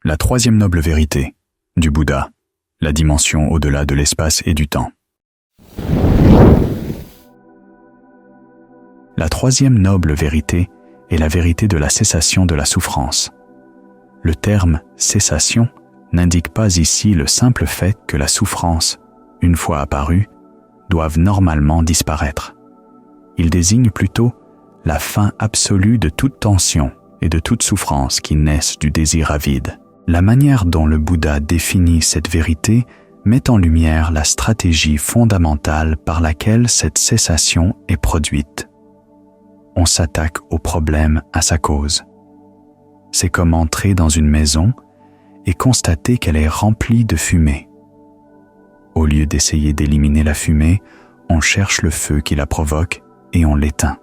La troisième noble vérité du Bouddha, la dimension au-delà de l'espace et du temps. La troisième noble vérité est la vérité de la cessation de la souffrance. Le terme « cessation » n'indique pas ici le simple fait que la souffrance, une fois apparue, doive normalement disparaître. Il désigne plutôt la fin absolue de toute tension et de toute souffrance qui naissent du désir avide. La manière dont le Bouddha définit cette vérité met en lumière la stratégie fondamentale par laquelle cette cessation est produite. On s'attaque au problème à sa cause. C'est comme entrer dans une maison et constater qu'elle est remplie de fumée. Au lieu d'essayer d'éliminer la fumée, on cherche le feu qui la provoque et on l'éteint.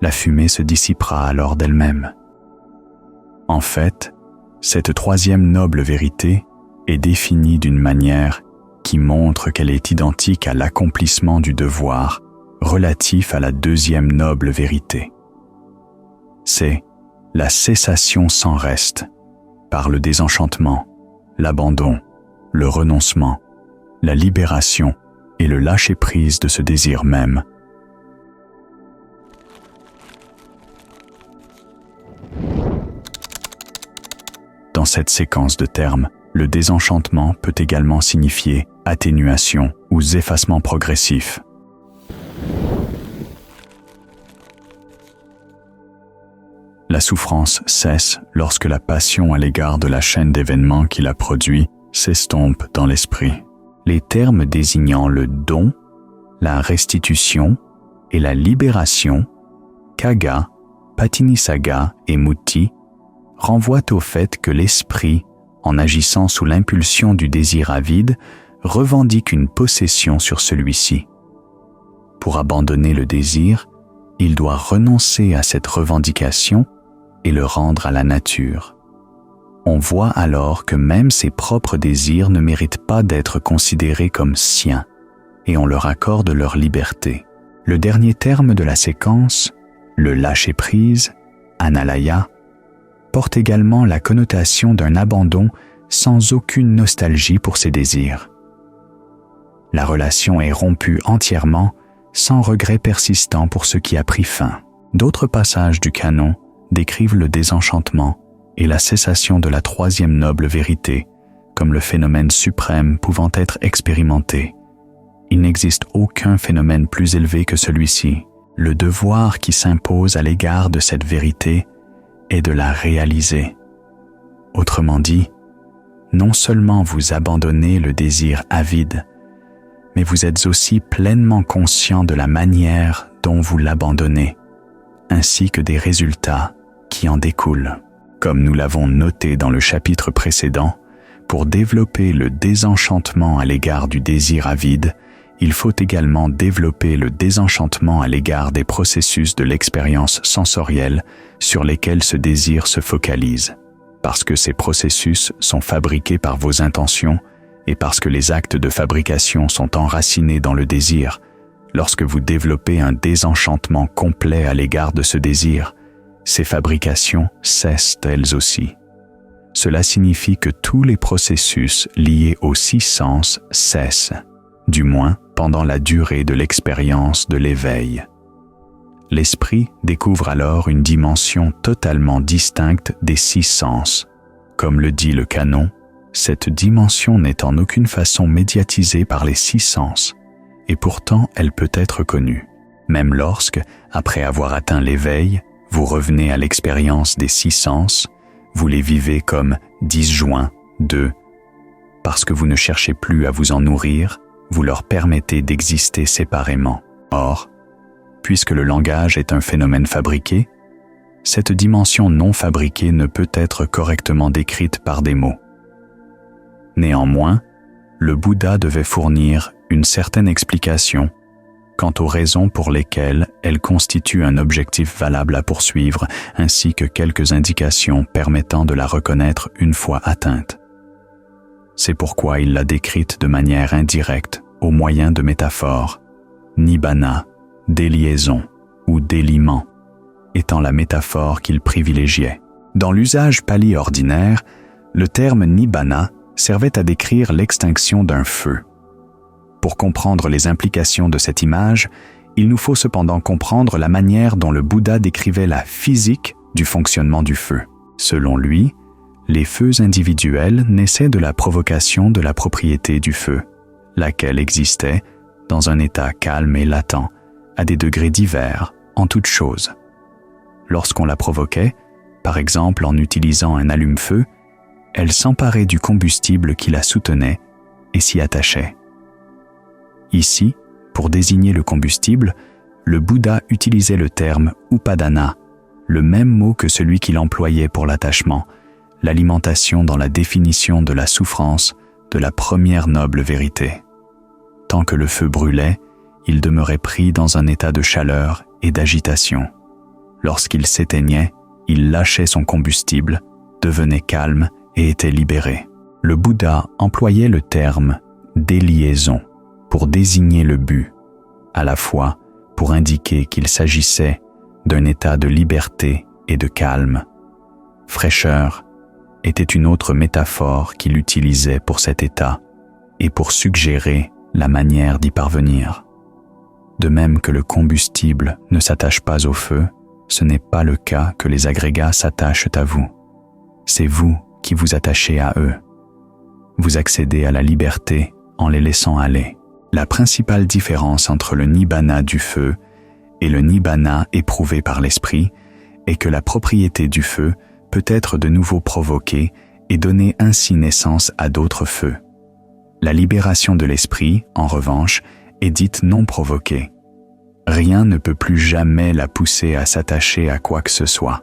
La fumée se dissipera alors d'elle-même. En fait, cette troisième noble vérité est définie d'une manière qui montre qu'elle est identique à l'accomplissement du devoir relatif à la deuxième noble vérité. C'est la cessation sans reste, par le désenchantement, l'abandon, le renoncement, la libération et le lâcher-prise de ce désir même. Dans cette séquence de termes, le désenchantement peut également signifier atténuation ou effacement progressif. La souffrance cesse lorsque la passion à l'égard de la chaîne d'événements qui la produit s'estompe dans l'esprit. Les termes désignant le don, la restitution et la libération, Kagga, Patinissaga et Mutti, renvoient au fait que l'esprit, en agissant sous l'impulsion du désir avide, revendique une possession sur celui-ci. Pour abandonner le désir, il doit renoncer à cette revendication et le rendre à la nature. On voit alors que même ses propres désirs ne méritent pas d'être considérés comme siens, et on leur accorde leur liberté. Le dernier terme de la séquence, le lâcher-prise, Anālaya, porte également la connotation d'un abandon sans aucune nostalgie pour ses désirs. La relation est rompue entièrement, sans regret persistant pour ce qui a pris fin. D'autres passages du canon décrivent le désenchantement et la cessation de la troisième noble vérité comme le phénomène suprême pouvant être expérimenté. Il n'existe aucun phénomène plus élevé que celui-ci. Le devoir qui s'impose à l'égard de cette vérité est de la réaliser. Autrement dit, non seulement vous abandonnez le désir avide, mais vous êtes aussi pleinement conscient de la manière dont vous l'abandonnez, ainsi que des résultats qui en découlent. Comme nous l'avons noté dans le chapitre précédent, pour développer le désenchantement à l'égard du désir avide, il faut également développer le désenchantement à l'égard des processus de l'expérience sensorielle sur lesquels ce désir se focalise. Parce que ces processus sont fabriqués par vos intentions et parce que les actes de fabrication sont enracinés dans le désir, lorsque vous développez un désenchantement complet à l'égard de ce désir, ces fabrications cessent elles aussi. Cela signifie que tous les processus liés aux six sens cessent, du moins pendant la durée de l'expérience de l'éveil. L'esprit découvre alors une dimension totalement distincte des six sens. Comme le dit le canon, cette dimension n'est en aucune façon médiatisée par les six sens, et pourtant elle peut être connue. Même lorsque, après avoir atteint l'éveil, vous revenez à l'expérience des six sens, vous les vivez comme disjoints d'eux. Parce que vous ne cherchez plus à vous en nourrir, vous leur permettez d'exister séparément. Or, puisque le langage est un phénomène fabriqué, cette dimension non fabriquée ne peut être correctement décrite par des mots. Néanmoins, le Bouddha devait fournir une certaine explication quant aux raisons pour lesquelles elle constitue un objectif valable à poursuivre, ainsi que quelques indications permettant de la reconnaître une fois atteinte. C'est pourquoi il l'a décrite de manière indirecte au moyen de métaphores, nibbana, déliaison ou déliement, étant la métaphore qu'il privilégiait. Dans l'usage pali ordinaire, Le terme nibbana servait à décrire l'extinction d'un feu. Pour comprendre les implications de cette image, il nous faut cependant comprendre la manière dont le Bouddha décrivait la physique du fonctionnement du feu. Selon lui, les feux individuels naissaient de la provocation de la propriété du feu, laquelle existait dans un état calme et latent, à des degrés divers, en toutes choses. Lorsqu'on la provoquait, par exemple en utilisant un allume-feu, elle s'emparait du combustible qui la soutenait et s'y attachait. Ici, pour désigner le combustible, le Bouddha utilisait le terme upadana, le même mot que celui qu'il employait pour l'attachement, l'alimentation dans la définition de la souffrance de la première noble vérité. Tant que le feu brûlait, il demeurait pris dans un état de chaleur et d'agitation. Lorsqu'il s'éteignait, il lâchait son combustible, devenait calme et était libéré. Le Bouddha employait le terme « déliaison » pour désigner le but, à la fois pour indiquer qu'il s'agissait d'un état de liberté et de calme. Fraîcheur était une autre métaphore qu'il utilisait pour cet état et pour suggérer la manière d'y parvenir. De même que le combustible ne s'attache pas au feu, ce n'est pas le cas que les agrégats s'attachent à vous. C'est vous qui vous attachez à eux. Vous accédez à la liberté en les laissant aller. La principale différence entre le nibbana du feu et le nibbana éprouvé par l'esprit est que la propriété du feu peut être de nouveau provoquée et donner ainsi naissance à d'autres feux. La libération de l'esprit, en revanche, est dite non provoquée. Rien ne peut plus jamais la pousser à s'attacher à quoi que ce soit.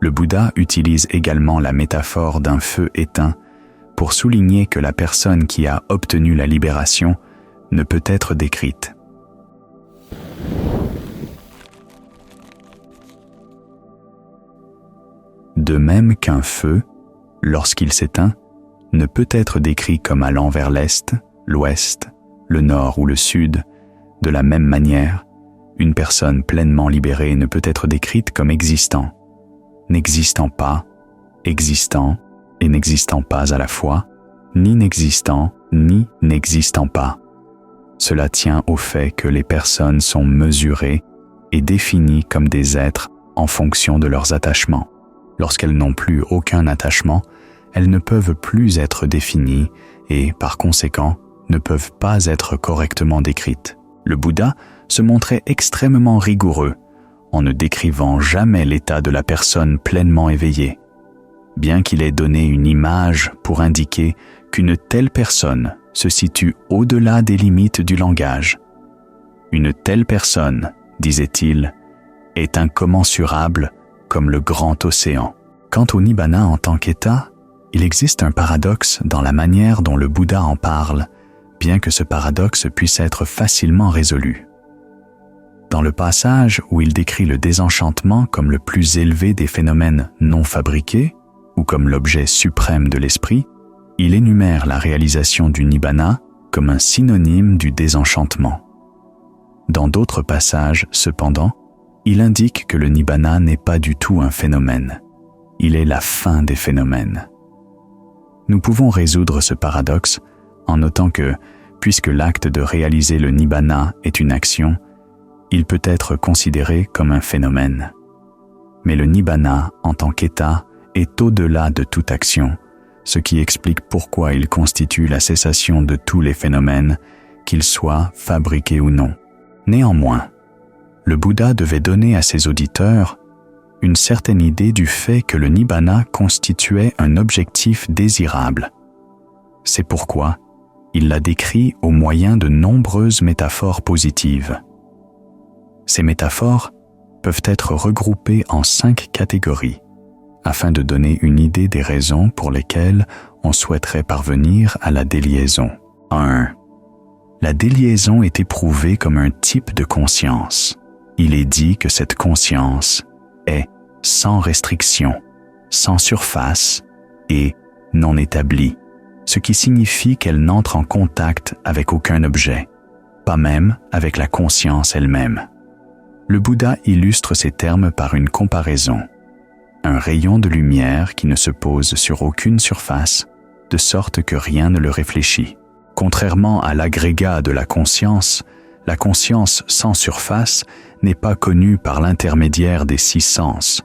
Le Bouddha utilise également la métaphore d'un feu éteint pour souligner que la personne qui a obtenu la libération ne peut être décrite. De même qu'un feu, lorsqu'il s'éteint, ne peut être décrit comme allant vers l'est, l'ouest, le nord ou le sud, de la même manière, une personne pleinement libérée ne peut être décrite comme existant, n'existant pas, existant et n'existant pas à la fois, ni n'existant ni n'existant pas. Cela tient au fait que les personnes sont mesurées et définies comme des êtres en fonction de leurs attachements. Lorsqu'elles n'ont plus aucun attachement, elles ne peuvent plus être définies et, par conséquent, ne peuvent pas être correctement décrites. Le Bouddha se montrait extrêmement rigoureux en ne décrivant jamais l'état de la personne pleinement éveillée, bien qu'il ait donné une image pour indiquer qu'une telle personne se situe au-delà des limites du langage. Une telle personne, disait-il, est incommensurable comme le grand océan. Quant au nibbana en tant qu'état, il existe un paradoxe dans la manière dont le Bouddha en parle, bien que ce paradoxe puisse être facilement résolu. Dans le passage où il décrit le désenchantement comme le plus élevé des phénomènes non fabriqués, ou comme l'objet suprême de l'esprit, il énumère la réalisation du nibbana comme un synonyme du désenchantement. Dans d'autres passages, cependant, il indique que le nibbana n'est pas du tout un phénomène. Il est la fin des phénomènes. Nous pouvons résoudre ce paradoxe en notant que, puisque l'acte de réaliser le nibbana est une action, il peut être considéré comme un phénomène. Mais le nibbana, en tant qu'état, est au-delà de toute action, ce qui explique pourquoi il constitue la cessation de tous les phénomènes, qu'ils soient fabriqués ou non. Néanmoins, le Bouddha devait donner à ses auditeurs une certaine idée du fait que le nibbana constituait un objectif désirable. C'est pourquoi il l'a décrit au moyen de nombreuses métaphores positives. Ces métaphores peuvent être regroupées en 5 catégories, afin de donner une idée des raisons pour lesquelles on souhaiterait parvenir à la déliaison. 1. La déliaison est éprouvée comme un type de conscience. Il est dit que cette conscience est sans restriction, sans surface et non établie, ce qui signifie qu'elle n'entre en contact avec aucun objet, pas même avec la conscience elle-même. Le Bouddha illustre ces termes par une comparaison. Un rayon de lumière qui ne se pose sur aucune surface, de sorte que rien ne le réfléchit. Contrairement à l'agrégat de la conscience sans surface n'est pas connue par l'intermédiaire des 6 sens.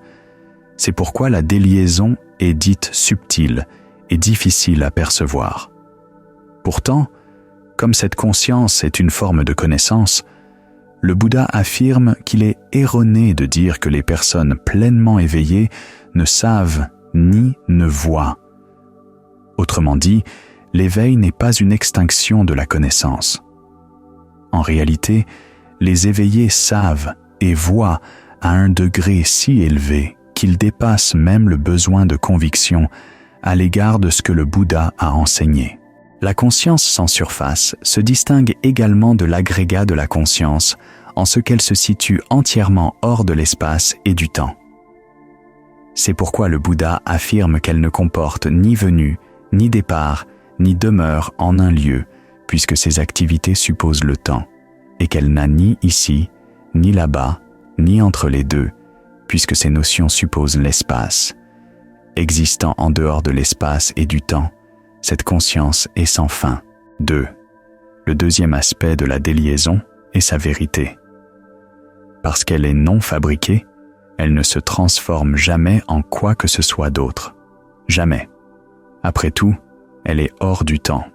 C'est pourquoi la déliaison est dite subtile et difficile à percevoir. Pourtant, comme cette conscience est une forme de connaissance, le Bouddha affirme qu'il est erroné de dire que les personnes pleinement éveillées ne savent ni ne voient. Autrement dit, l'éveil n'est pas une extinction de la connaissance. En réalité, les éveillés savent et voient à un degré si élevé qu'ils dépassent même le besoin de conviction à l'égard de ce que le Bouddha a enseigné. La conscience sans surface se distingue également de l'agrégat de la conscience en ce qu'elle se situe entièrement hors de l'espace et du temps. C'est pourquoi le Bouddha affirme qu'elle ne comporte ni venue, ni départ, ni demeure en un lieu, puisque ses activités supposent le temps, et qu'elle n'a ni ici, ni là-bas, ni entre les deux, puisque ces notions supposent l'espace. Existant en dehors de l'espace et du temps, cette conscience est sans fin. 2. Le deuxième aspect de la déliaison est sa vérité. Parce qu'elle est non fabriquée, elle ne se transforme jamais en quoi que ce soit d'autre. Jamais. Après tout, elle est hors du temps.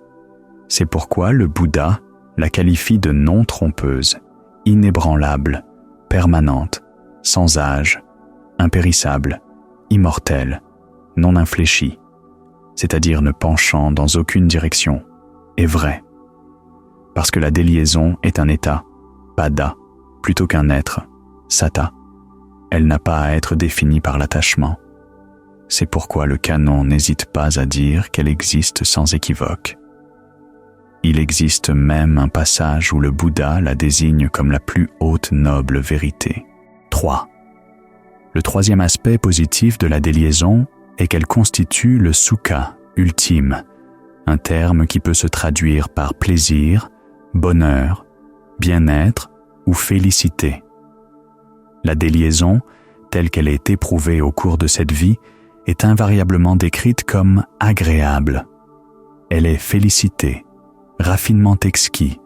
C'est pourquoi le Bouddha la qualifie de non trompeuse, inébranlable, permanente, sans âge, impérissable, immortelle, non infléchie, c'est-à-dire ne penchant dans aucune direction, est vraie. Parce que la déliaison est un état, pada, plutôt qu'un être, sata. Elle n'a pas à être définie par l'attachement. C'est pourquoi le canon n'hésite pas à dire qu'elle existe sans équivoque. Il existe même un passage où le Bouddha la désigne comme la plus haute noble vérité. 3. Le troisième aspect positif de la déliaison est qu'elle constitue le sukha ultime, un terme qui peut se traduire par plaisir, bonheur, bien-être ou félicité. La déliaison, telle qu'elle est éprouvée au cours de cette vie, est invariablement décrite comme agréable. Elle est félicité, raffinement exquis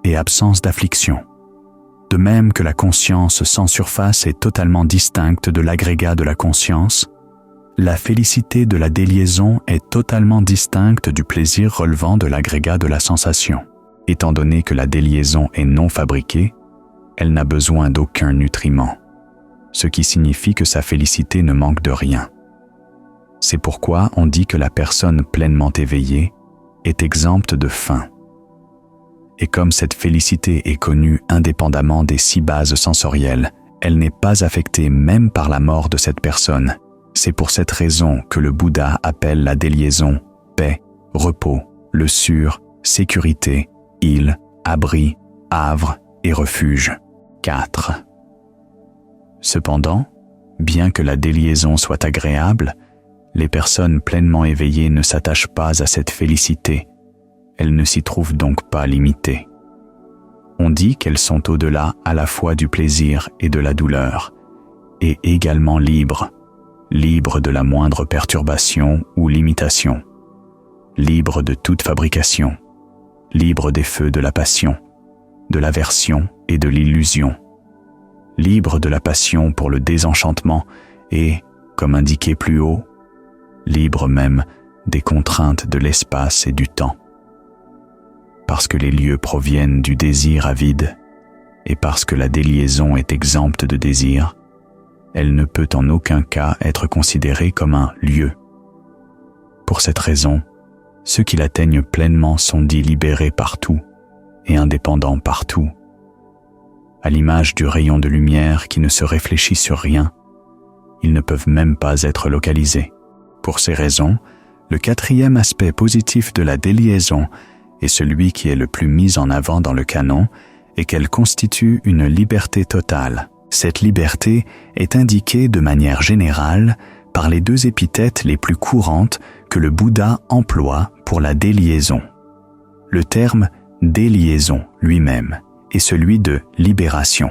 et absence d'affliction. De même que la conscience sans surface est totalement distincte de l'agrégat de la conscience, la félicité de la déliaison est totalement distincte du plaisir relevant de l'agrégat de la sensation. Étant donné que la déliaison est non fabriquée, elle n'a besoin d'aucun nutriment, ce qui signifie que sa félicité ne manque de rien. C'est pourquoi on dit que la personne pleinement éveillée est exempte de faim. Et comme cette félicité est connue indépendamment des 6 bases sensorielles, elle n'est pas affectée même par la mort de cette personne. C'est pour cette raison que le Bouddha appelle la déliaison paix, repos, le sûr, sécurité, île, abri, havre et refuge. 4. Cependant, bien que la déliaison soit agréable, les personnes pleinement éveillées ne s'attachent pas à cette félicité. Elles ne s'y trouvent donc pas limitées. On dit qu'elles sont au-delà à la fois du plaisir et de la douleur, et également libres de la moindre perturbation ou limitation, libres de toute fabrication, libres des feux de la passion, de l'aversion et de l'illusion, libres de la passion pour le désenchantement et, comme indiqué plus haut, libres même des contraintes de l'espace et du temps. Parce que les lieux proviennent du désir avide, et parce que la déliaison est exempte de désir, elle ne peut en aucun cas être considérée comme un lieu. Pour cette raison, ceux qui l'atteignent pleinement sont dits libérés partout et indépendants partout. À l'image du rayon de lumière qui ne se réfléchit sur rien, ils ne peuvent même pas être localisés. Pour ces raisons, le 4e aspect positif de la déliaison est celui qui est le plus mis en avant dans le canon et qu'elle constitue une liberté totale. Cette liberté est indiquée de manière générale par les 2 épithètes les plus courantes que le Bouddha emploie pour la déliaison. Le terme déliaison lui-même est celui de libération.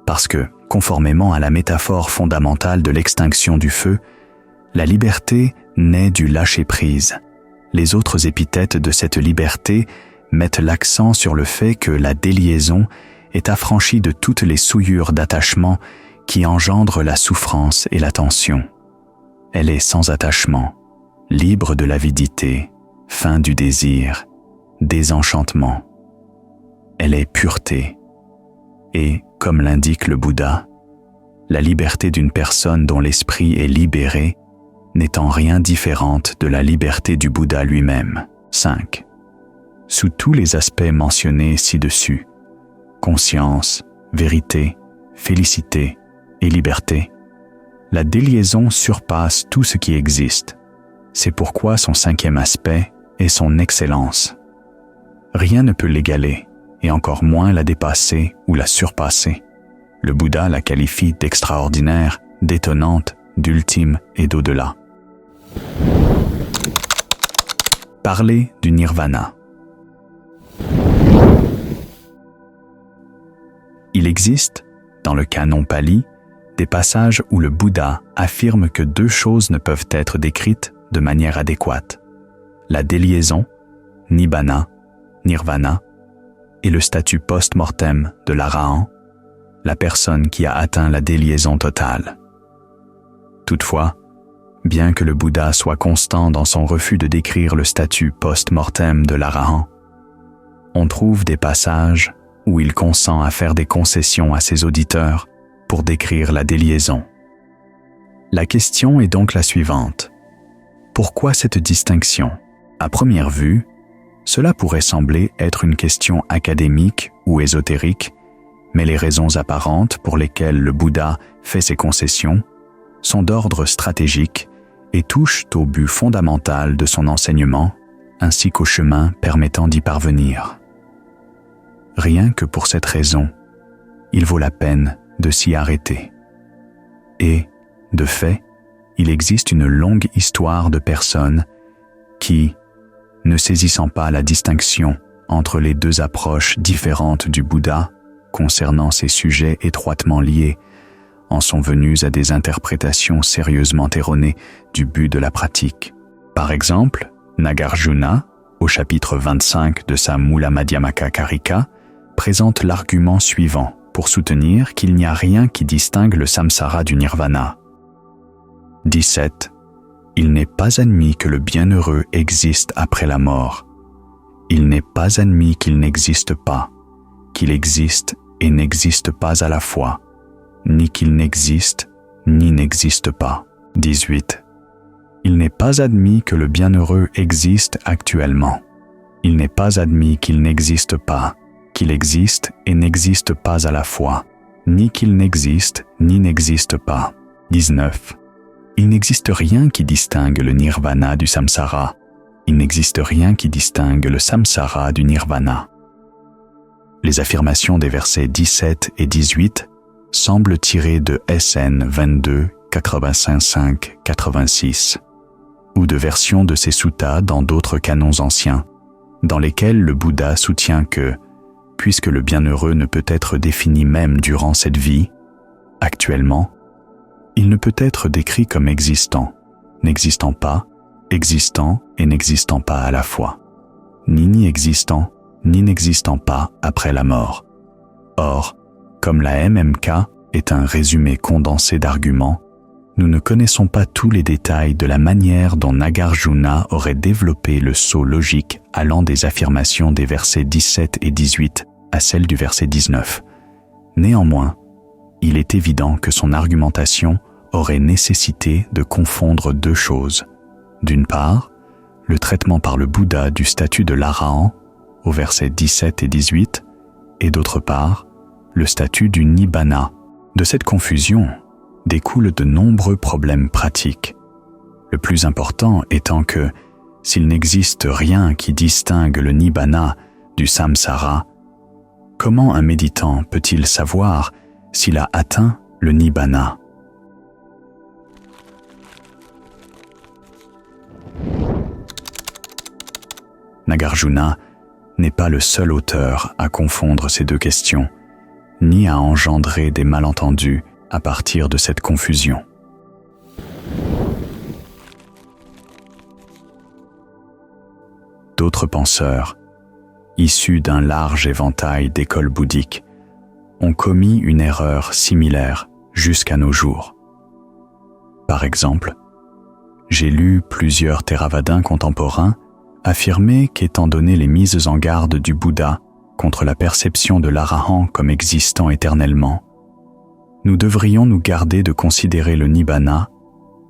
Parce que, conformément à la métaphore fondamentale de l'extinction du feu, la liberté naît du lâcher-prise. Les autres épithètes de cette liberté mettent l'accent sur le fait que la déliaison est affranchie de toutes les souillures d'attachement qui engendrent la souffrance et la tension. Elle est sans attachement, libre de l'avidité, fin du désir, désenchantement. Elle est pureté. Et, comme l'indique le Bouddha, la liberté d'une personne dont l'esprit est libéré n'est en rien différente de la liberté du Bouddha lui-même. 5. Sous tous les aspects mentionnés ci-dessus, conscience, vérité, félicité et liberté, la déliaison surpasse tout ce qui existe. C'est pourquoi son 5e aspect est son excellence. Rien ne peut l'égaler, et encore moins la dépasser ou la surpasser. Le Bouddha la qualifie d'extraordinaire, d'étonnante, d'ultime et d'au-delà. Parler du nirvana. Il existe, dans le canon pali, des passages où le Bouddha affirme que 2 choses ne peuvent être décrites de manière adéquate: la déliaison, nibbana, nirvana, et le statut post-mortem de l'arahant, la personne qui a atteint la déliaison totale. Toutefois, bien que le Bouddha soit constant dans son refus de décrire le statut post-mortem de l'arahant, on trouve des passages où il consent à faire des concessions à ses auditeurs pour décrire la déliaison. La question est donc la suivante. Pourquoi cette distinction? À première vue, cela pourrait sembler être une question académique ou ésotérique, mais les raisons apparentes pour lesquelles le Bouddha fait ces concessions sont d'ordre stratégique et touchent au but fondamental de son enseignement, ainsi qu'au chemin permettant d'y parvenir. Rien que pour cette raison, il vaut la peine de s'y arrêter. Et, de fait, il existe une longue histoire de personnes qui, ne saisissant pas la distinction entre les 2 approches différentes du Bouddha concernant ces sujets étroitement liés, en sont venus à des interprétations sérieusement erronées du but de la pratique. Par exemple, Nagarjuna, au chapitre 25 de sa Mula Madhyamaka Karika, présente l'argument suivant pour soutenir qu'il n'y a rien qui distingue le samsara du nirvana. 17. Il n'est pas admis que le bienheureux existe après la mort. Il n'est pas admis qu'il n'existe pas, qu'il existe et n'existe pas à la fois, ni qu'il n'existe ni n'existe pas. 18. Il n'est pas admis que le bienheureux existe actuellement. Il n'est pas admis qu'il n'existe pas, qu'il existe et n'existe pas à la fois, ni qu'il n'existe ni n'existe pas. 19. Il n'existe rien qui distingue le nirvana du samsara. Il n'existe rien qui distingue le samsara du nirvana. Les affirmations des versets 17 et 18 semblent tirées de SN 22, 85, 86, ou de versions de ces suttas dans d'autres canons anciens, dans lesquels le Bouddha soutient que, puisque le bienheureux ne peut être défini même durant cette vie, actuellement, il ne peut être décrit comme existant, n'existant pas, existant et n'existant pas à la fois, ni existant, ni n'existant pas après la mort. Or, comme la MMK est un résumé condensé d'arguments, nous ne connaissons pas tous les détails de la manière dont Nagarjuna aurait développé le saut logique allant des affirmations des versets 17 et 18 à celle du verset 19. Néanmoins, il est évident que son argumentation aurait nécessité de confondre 2 choses. D'une part, le traitement par le Bouddha du statut de l'arahant au verset 17 et 18, et d'autre part, le statut du nibbana. De cette confusion découlent de nombreux problèmes pratiques. Le plus important étant que, s'il n'existe rien qui distingue le nibbana du samsara, comment un méditant peut-il savoir s'il a atteint le nibbana? Nagarjuna n'est pas le seul auteur à confondre ces 2 questions, ni à engendrer des malentendus à partir de cette confusion. D'autres penseurs, issus d'un large éventail d'écoles bouddhiques, ont commis une erreur similaire jusqu'à nos jours. Par exemple, j'ai lu plusieurs Theravadins contemporains affirmer qu'étant donné les mises en garde du Bouddha contre la perception de l'Arahant comme existant éternellement, nous devrions nous garder de considérer le Nibbana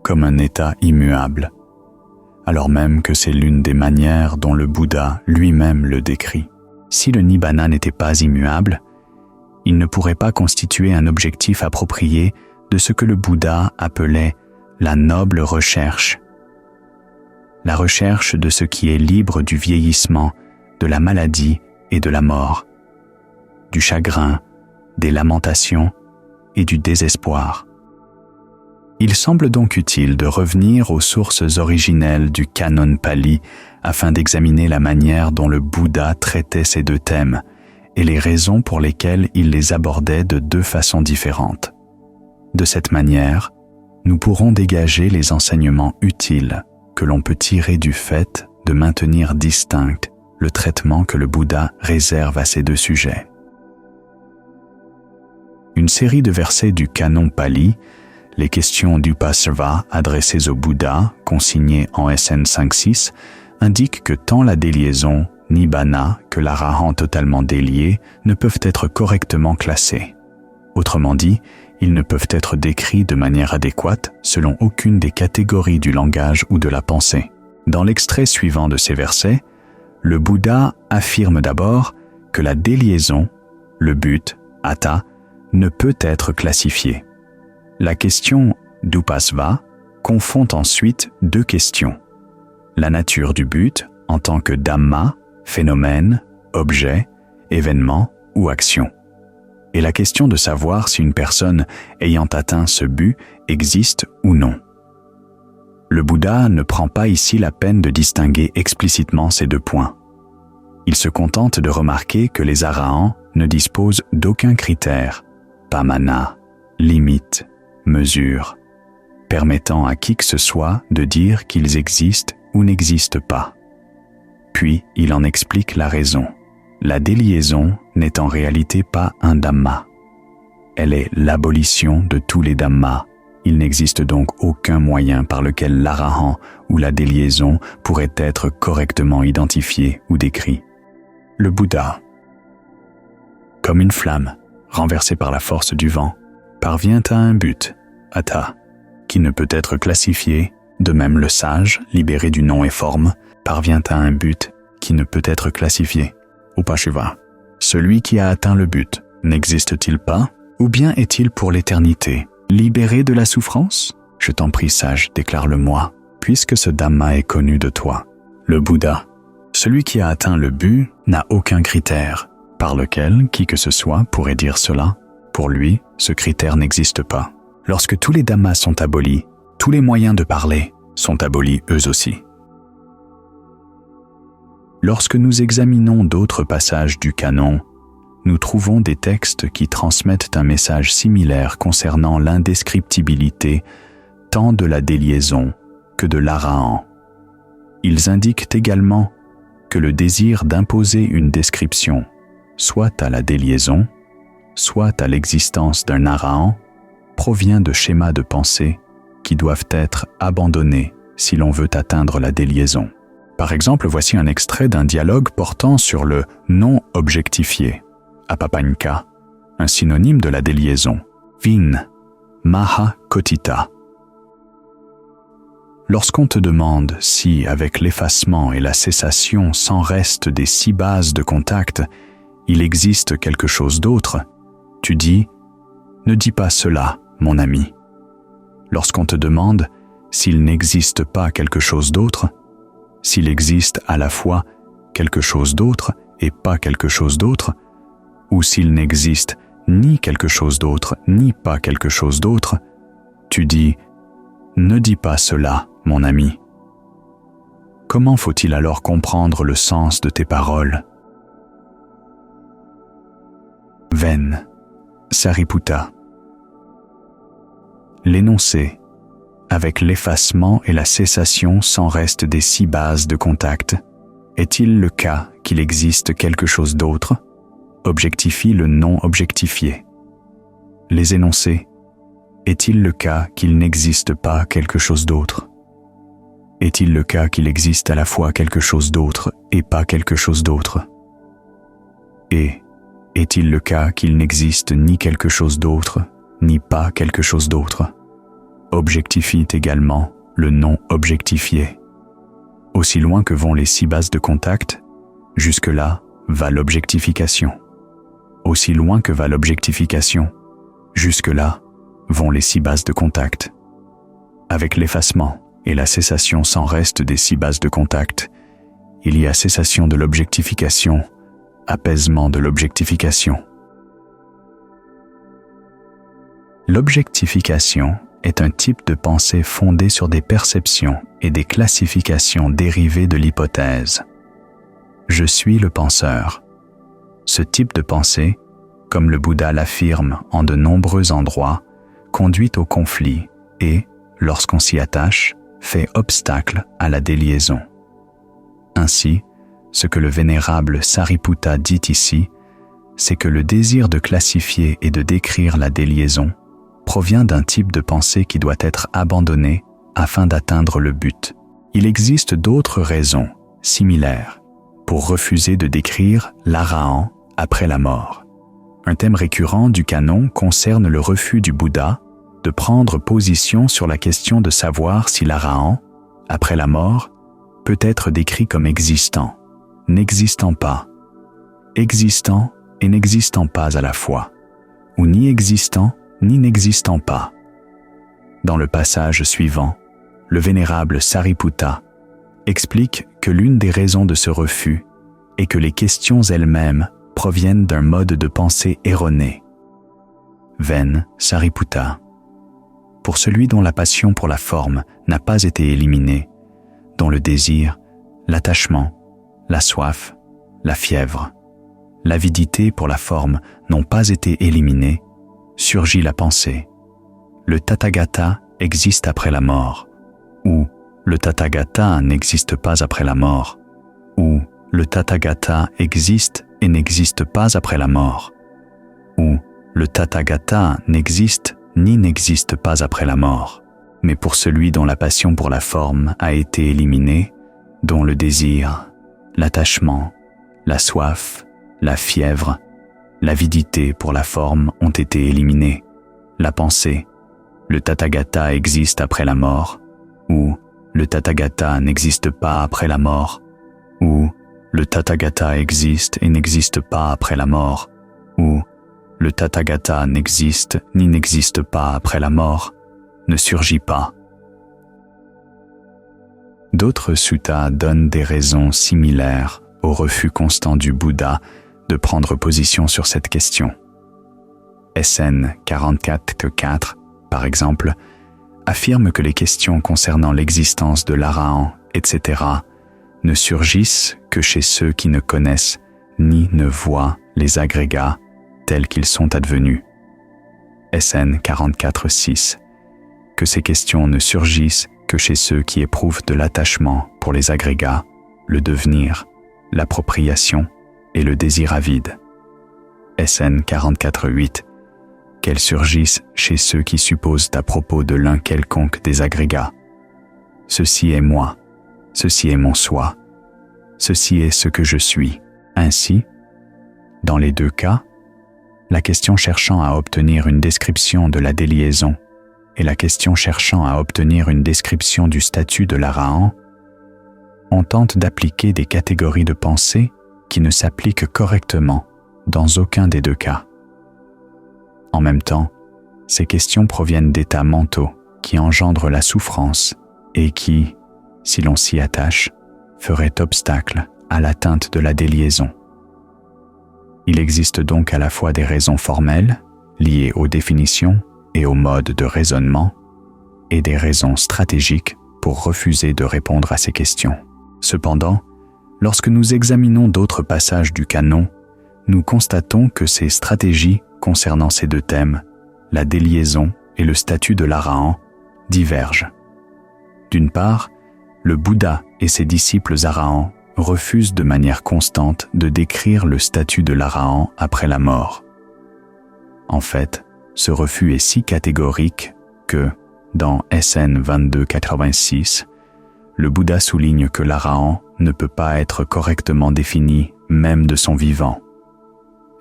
comme un état immuable, alors même que c'est l'une des manières dont le Bouddha lui-même le décrit. Si le Nibbana n'était pas immuable, il ne pourrait pas constituer un objectif approprié de ce que le Bouddha appelait la noble recherche. La recherche de ce qui est libre du vieillissement, de la maladie et de la mort, du chagrin, des lamentations et du désespoir. Il semble donc utile de revenir aux sources originelles du canon pali afin d'examiner la manière dont le Bouddha traitait ces deux thèmes et les raisons pour lesquelles il les abordait de deux façons différentes. De cette manière, nous pourrons dégager les enseignements utiles que l'on peut tirer du fait de maintenir distinct le traitement que le Bouddha réserve à ces deux sujets. Une série de versets du canon pali, les questions d'Upasarva adressées au Bouddha, consignées en SN 5.6, indiquent que tant la déliaison, Nibbana, que l'Arahant totalement délié ne peuvent être correctement classés. Autrement dit, ils ne peuvent être décrits de manière adéquate selon aucune des catégories du langage ou de la pensée. Dans l'extrait suivant de ces versets, le Bouddha affirme d'abord que la déliaison, le but, Atta, ne peut être classifiée. La question d'Upasva confond ensuite deux questions. La nature du but en tant que Dhamma, phénomène, objet, événement ou action. Et la question de savoir si une personne ayant atteint ce but existe ou non. Le Bouddha ne prend pas ici la peine de distinguer explicitement ces deux points. Il se contente de remarquer que les arahants ne disposent d'aucun critère, pamana, limite, mesure, permettant à qui que ce soit de dire qu'ils existent ou n'existent pas. Puis il en explique la raison. La déliaison n'est en réalité pas un dhamma. Elle est l'abolition de tous les dhammas. Il n'existe donc aucun moyen par lequel l'arahant ou la déliaison pourrait être correctement identifié ou décrit. Le Bouddha, comme une flamme renversée par la force du vent, parvient à un but, Atta, qui ne peut être classifié. De même, le sage, libéré du nom et forme, parvient à un but qui ne peut être classifié. Upashiva. Celui qui a atteint le but, n'existe-t-il pas? Ou bien est-il pour l'éternité libéré de la souffrance? Je t'en prie, sage, déclare-le-moi, puisque ce Dhamma est connu de toi. Le Bouddha. Celui qui a atteint le but n'a aucun critère, par lequel qui que ce soit pourrait dire cela. Pour lui, ce critère n'existe pas. Lorsque tous les dhammas sont abolis, tous les moyens de parler sont abolis eux aussi. Lorsque nous examinons d'autres passages du canon, nous trouvons des textes qui transmettent un message similaire concernant l'indescriptibilité tant de la déliaison que de l'arahant. Ils indiquent également que le désir d'imposer une description, soit à la déliaison, soit à l'existence d'un arahant, provient de schémas de pensée qui doivent être abandonnés si l'on veut atteindre la déliaison. Par exemple, voici un extrait d'un dialogue portant sur le non objectifié, apapanka, un synonyme de la déliaison, vin, maha kotita. Lorsqu'on te demande si, avec l'effacement et la cessation sans reste des 6 bases de contact, il existe quelque chose d'autre, tu dis « Ne dis pas cela, mon ami ». Lorsqu'on te demande s'il n'existe pas quelque chose d'autre, s'il existe à la fois quelque chose d'autre et pas quelque chose d'autre, ou s'il n'existe ni quelque chose d'autre ni pas quelque chose d'autre, tu dis « Ne dis pas cela, mon ami ». Comment faut-il alors comprendre le sens de tes paroles? Veine, Sariputta. L'énoncé, avec l'effacement et la cessation sans reste des 6 bases de contact, est-il le cas qu'il existe quelque chose d'autre? Objectifie le non objectifié. Les énoncés, est-il le cas qu'il n'existe pas quelque chose d'autre? Est-il le cas qu'il existe à la fois quelque chose d'autre et pas quelque chose d'autre? Et est-il le cas qu'il n'existe ni quelque chose d'autre, ni pas quelque chose d'autre? Objectifie également le non objectifié. Aussi loin que vont les 6 bases de contact, jusque-là va l'objectification. Aussi loin que va l'objectification, jusque-là vont les 6 bases de contact. Avec l'effacement et la cessation sans reste des 6 bases de contact, il y a cessation de l'objectification, apaisement de l'objectification. L'objectification est un type de pensée fondé sur des perceptions et des classifications dérivées de l'hypothèse. Je suis le penseur. Ce type de pensée, comme le Bouddha l'affirme en de nombreux endroits, conduit au conflit et, lorsqu'on s'y attache, fait obstacle à la déliaison. Ainsi, ce que le vénérable Sariputta dit ici, c'est que le désir de classifier et de décrire la déliaison provient d'un type de pensée qui doit être abandonné afin d'atteindre le but. Il existe d'autres raisons, similaires, pour refuser de décrire l'Arahant après la mort. Un thème récurrent du canon concerne le refus du Bouddha de prendre position sur la question de savoir si l'Arahant, après la mort, peut être décrit comme existant, n'existant pas, existant et n'existant pas à la fois, ou ni existant ni n'existant pas. Dans le passage suivant, le vénérable Sariputta explique que l'une des raisons de ce refus est que les questions elles-mêmes proviennent d'un mode de pensée erroné. Veine Sariputta. Pour celui dont la passion pour la forme n'a pas été éliminée, dont le désir, l'attachement, la soif, la fièvre, l'avidité pour la forme n'ont pas été éliminés, surgit la pensée. Le Tathagata existe après la mort, ou le Tathagata n'existe pas après la mort, ou le Tathagata existe et n'existe pas après la mort, ou le Tathagata n'existe ni n'existe pas après la mort. Mais pour celui dont la passion pour la forme a été éliminée, dont le désir, l'attachement, la soif, la fièvre, l'avidité pour la forme ont été éliminés, la pensée, le Tathagata existe après la mort, ou le Tathagata n'existe pas après la mort, ou le Tathagata existe et n'existe pas après la mort, ou le Tathagata n'existe ni n'existe pas après la mort, ne surgit pas. D'autres suttas donnent des raisons similaires au refus constant du Bouddha de prendre position sur cette question. SN 44-4, par exemple, affirme que les questions concernant l'existence de l'Arahant, etc., ne surgissent que chez ceux qui ne connaissent ni ne voient les agrégats tels qu'ils sont advenus. SN 44-6, que ces questions ne surgissent que chez ceux qui éprouvent de l'attachement pour les agrégats, le devenir, l'appropriation et le désir avide. SN 44-8, qu'elles surgissent chez ceux qui supposent à propos de l'un quelconque des agrégats. Ceci est moi, ceci est mon soi, ceci est ce que je suis. Ainsi, dans les deux cas, la question cherchant à obtenir une description de la déliaison et la question cherchant à obtenir une description du statut de l'Arahant, on tente d'appliquer des catégories de pensée qui ne s'appliquent correctement dans aucun des deux cas. En même temps, ces questions proviennent d'états mentaux qui engendrent la souffrance et qui, si l'on s'y attache, feraient obstacle à l'atteinte de la déliaison. Il existe donc à la fois des raisons formelles, liées aux définitions et aux modes de raisonnement, et des raisons stratégiques pour refuser de répondre à ces questions. Cependant, lorsque nous examinons d'autres passages du canon, nous constatons que ces stratégies concernant ces deux thèmes, la déliaison et le statut de l'Arahan, divergent. D'une part, le Bouddha et ses disciples Arahants refusent de manière constante de décrire le statut de l'Arahan après la mort. En fait, ce refus est si catégorique que, dans SN 2286, le Bouddha souligne que l'Arahan ne peut pas être correctement défini même de son vivant.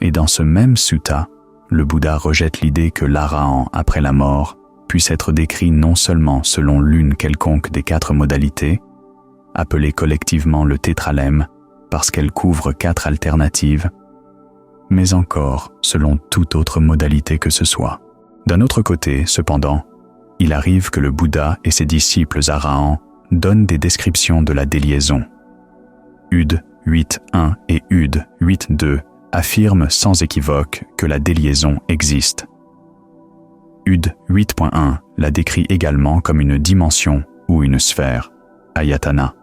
Et dans ce même sutta, le Bouddha rejette l'idée que l'Arahan après la mort puisse être décrit non seulement selon l'une quelconque des 4 modalités, appelées collectivement le tétralemme parce qu'elle couvre 4 alternatives, mais encore selon toute autre modalité que ce soit. D'un autre côté, cependant, il arrive que le Bouddha et ses disciples Arahants donnent des descriptions de la déliaison. Ud 8.1 et Ud 8.2 affirment sans équivoque que la déliaison existe. Ud 8.1 la décrit également comme une dimension ou une sphère, ayatana.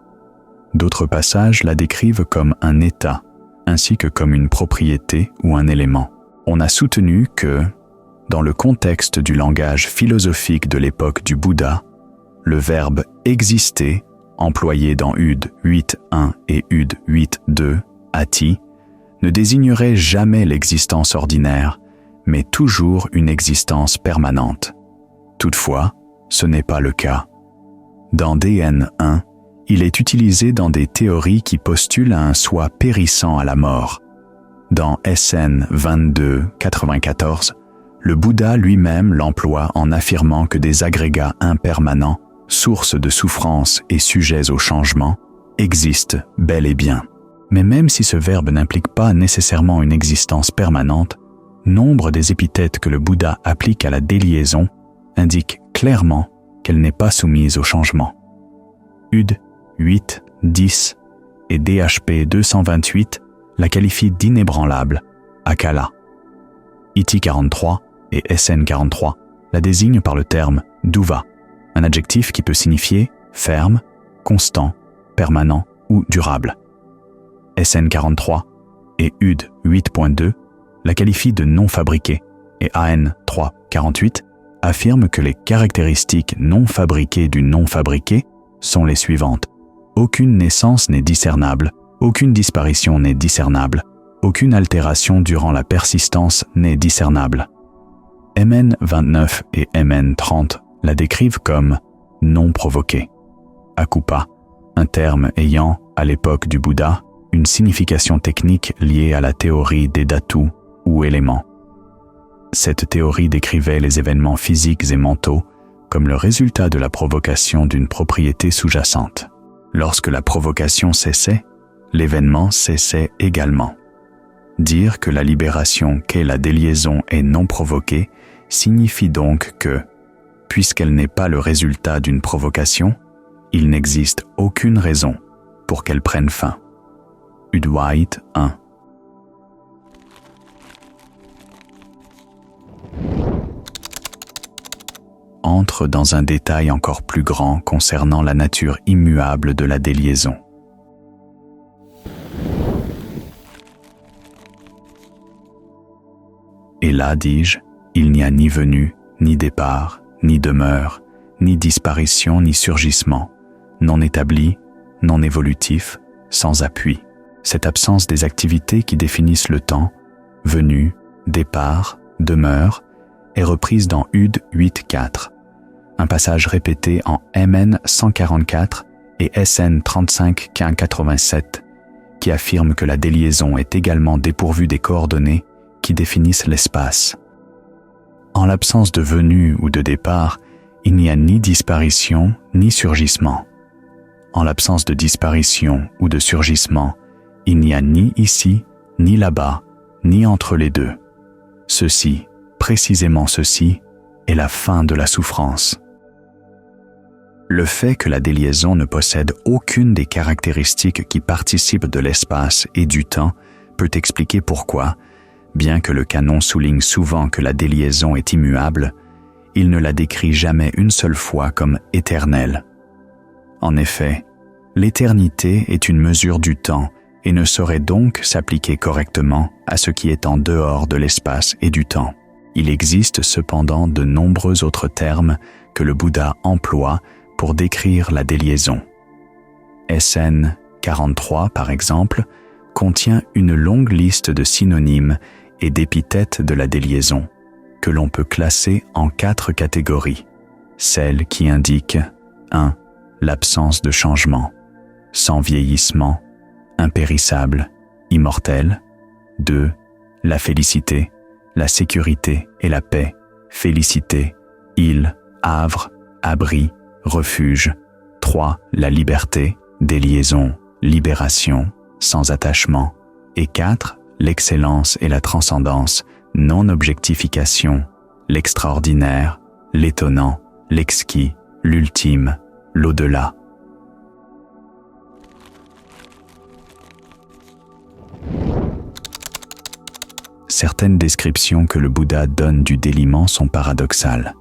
D'autres passages la décrivent comme un état, ainsi que comme une propriété ou un élément. On a soutenu que, dans le contexte du langage philosophique de l'époque du Bouddha, le verbe « exister », employé dans Ud 8.1 et Ud 8.2, ati, ne désignerait jamais l'existence ordinaire, mais toujours une existence permanente. Toutefois, ce n'est pas le cas. Dans DN 1, il est utilisé dans des théories qui postulent à un soi périssant à la mort. Dans SN 2294, le Bouddha lui-même l'emploie en affirmant que des agrégats impermanents, sources de souffrance et sujets au changement, existent bel et bien. Mais même si ce verbe n'implique pas nécessairement une existence permanente, nombre des épithètes que le Bouddha applique à la déliaison indiquent clairement qu'elle n'est pas soumise au changement. Ud 8, 10 et DHP 228 la qualifient d'inébranlable, akala. IT 43 et SN 43 la désignent par le terme duva, un adjectif qui peut signifier ferme, constant, permanent ou durable. SN 43 et UD 8.2 la qualifient de non fabriquée et AN 3.48 affirment que les caractéristiques non fabriquées du non fabriqué sont les suivantes. Aucune naissance n'est discernable, aucune disparition n'est discernable, aucune altération durant la persistance n'est discernable. MN 29 et MN 30 la décrivent comme non provoquée. Akupa, un terme ayant, à l'époque du Bouddha, une signification technique liée à la théorie des dhatus ou éléments. Cette théorie décrivait les événements physiques et mentaux comme le résultat de la provocation d'une propriété sous-jacente. Lorsque la provocation cessait, l'événement cessait également. Dire que la libération qu'est la déliaison est non provoquée signifie donc que, puisqu'elle n'est pas le résultat d'une provocation, il n'existe aucune raison pour qu'elle prenne fin. Udwait 1. Entre dans un détail encore plus grand concernant la nature immuable de la déliaison. Et là, dis-je, il n'y a ni venue, ni départ, ni demeure, ni disparition, ni surgissement, non établi, non évolutif, sans appui. Cette absence des activités qui définissent le temps, venue, départ, demeure, est reprise dans Ud 8.4, un passage répété en MN 144 et SN 35.87, qui affirme que la déliaison est également dépourvue des coordonnées qui définissent l'espace. En l'absence de venue ou de départ, il n'y a ni disparition ni surgissement. En l'absence de disparition ou de surgissement, il n'y a ni ici, ni là-bas, ni entre les deux. Ceci, précisément ceci, est la fin de la souffrance. Le fait que la déliaison ne possède aucune des caractéristiques qui participent de l'espace et du temps peut expliquer pourquoi, bien que le canon souligne souvent que la déliaison est immuable, il ne la décrit jamais une seule fois comme éternelle. En effet, l'éternité est une mesure du temps et ne saurait donc s'appliquer correctement à ce qui est en dehors de l'espace et du temps. Il existe cependant de nombreux autres termes que le Bouddha emploie pour décrire la déliaison. SN 43, par exemple, contient une longue liste de synonymes et d'épithètes de la déliaison, que l'on peut classer en 4 catégories. Celles qui indiquent 1. L'absence de changement, sans vieillissement, impérissable, immortel. 2. La félicité, la sécurité et la paix, félicité, île, havre, abri, refuge. 3. La liberté, déliaison, libération, sans attachement. Et 4. L'excellence et la transcendance, non-objectification, l'extraordinaire, l'étonnant, l'exquis, l'ultime, l'au-delà. Certaines descriptions que le Bouddha donne du déliement sont paradoxales.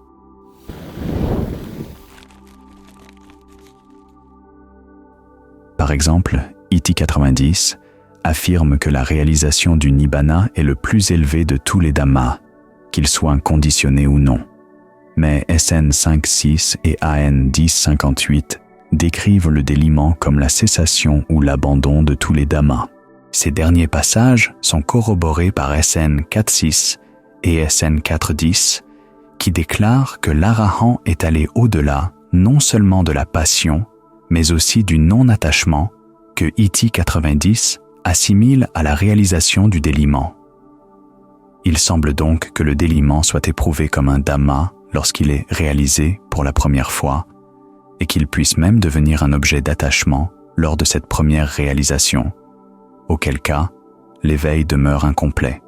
Par exemple, Iti 90 affirme que la réalisation du Nibbana est le plus élevé de tous les dhammas, qu'ils soient conditionnés ou non. Mais SN 5.6 et AN 10.58 décrivent le déliement comme la cessation ou l'abandon de tous les dhammas. Ces derniers passages sont corroborés par SN 4.6 et SN 4.10 qui déclarent que l'Arahant est allé au-delà non seulement de la passion, mais aussi du non-attachement que Iti 90 assimile à la réalisation du déliement. Il semble donc que le déliement soit éprouvé comme un dhamma lorsqu'il est réalisé pour la première fois et qu'il puisse même devenir un objet d'attachement lors de cette première réalisation, auquel cas l'éveil demeure incomplet.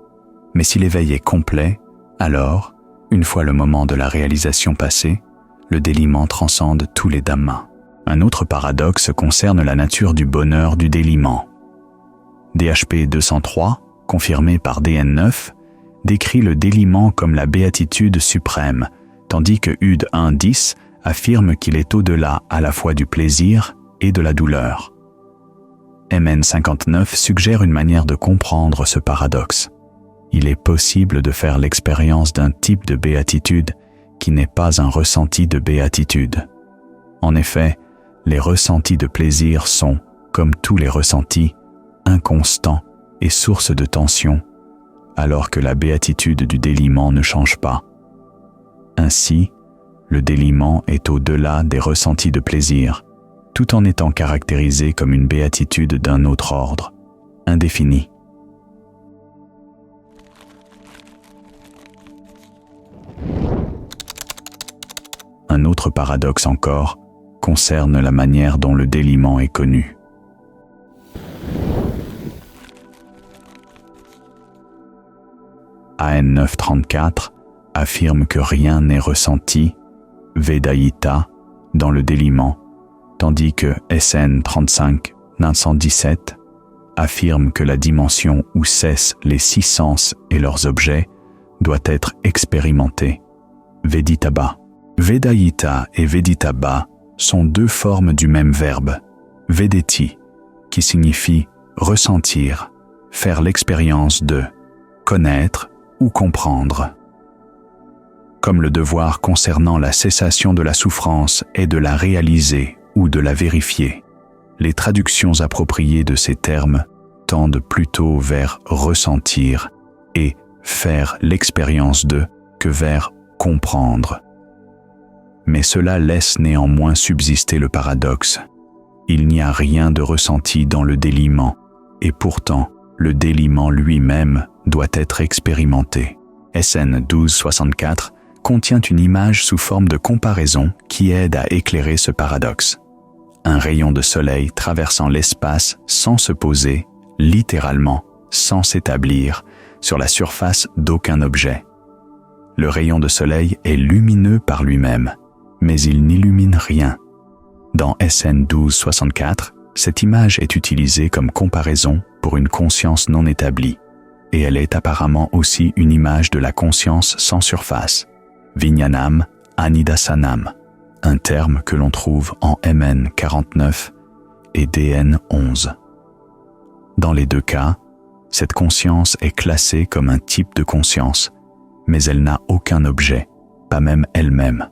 Mais si l'éveil est complet, alors, une fois le moment de la réalisation passé, le déliement transcende tous les dhammas. Un autre paradoxe concerne la nature du bonheur du déliement. DHP 203, confirmé par DN9, décrit le déliement comme la béatitude suprême, tandis que UD 1.10 affirme qu'il est au-delà à la fois du plaisir et de la douleur. MN 59 suggère une manière de comprendre ce paradoxe. Il est possible de faire l'expérience d'un type de béatitude qui n'est pas un ressenti de béatitude. En effet, les ressentis de plaisir sont, comme tous les ressentis, inconstants et source de tension, alors que la béatitude du déliement ne change pas. Ainsi, le déliement est au-delà des ressentis de plaisir, tout en étant caractérisé comme une béatitude d'un autre ordre, indéfinie. Un autre paradoxe encore concerne la manière dont le déliement est connu. AN 934 affirme que rien n'est ressenti, Vedayita, dans le déliement, tandis que SN 35 917 affirme que la dimension où cessent les 6 sens et leurs objets doit être expérimentée, Veditaba. Vedayita et Veditaba sont 2 formes du même verbe, Vedeti, qui signifie ressentir, faire l'expérience de, connaître ou comprendre. Comme le devoir concernant la cessation de la souffrance est de la réaliser ou de la vérifier, les traductions appropriées de ces termes tendent plutôt vers ressentir et faire l'expérience de que vers comprendre. Mais cela laisse néanmoins subsister le paradoxe. Il n'y a rien de ressenti dans le déliement, et pourtant, le déliement lui-même doit être expérimenté. SN 1264 contient une image sous forme de comparaison qui aide à éclairer ce paradoxe. Un rayon de soleil traversant l'espace sans se poser, littéralement, sans s'établir, sur la surface d'aucun objet. Le rayon de soleil est lumineux par lui-même, mais il n'illumine rien. Dans SN 1264, cette image est utilisée comme comparaison pour une conscience non établie, et elle est apparemment aussi une image de la conscience sans surface, Vijnanam Anidasanam, un terme que l'on trouve en MN 49 et DN 11. Dans les deux cas, cette conscience est classée comme un type de conscience, mais elle n'a aucun objet, pas même elle-même.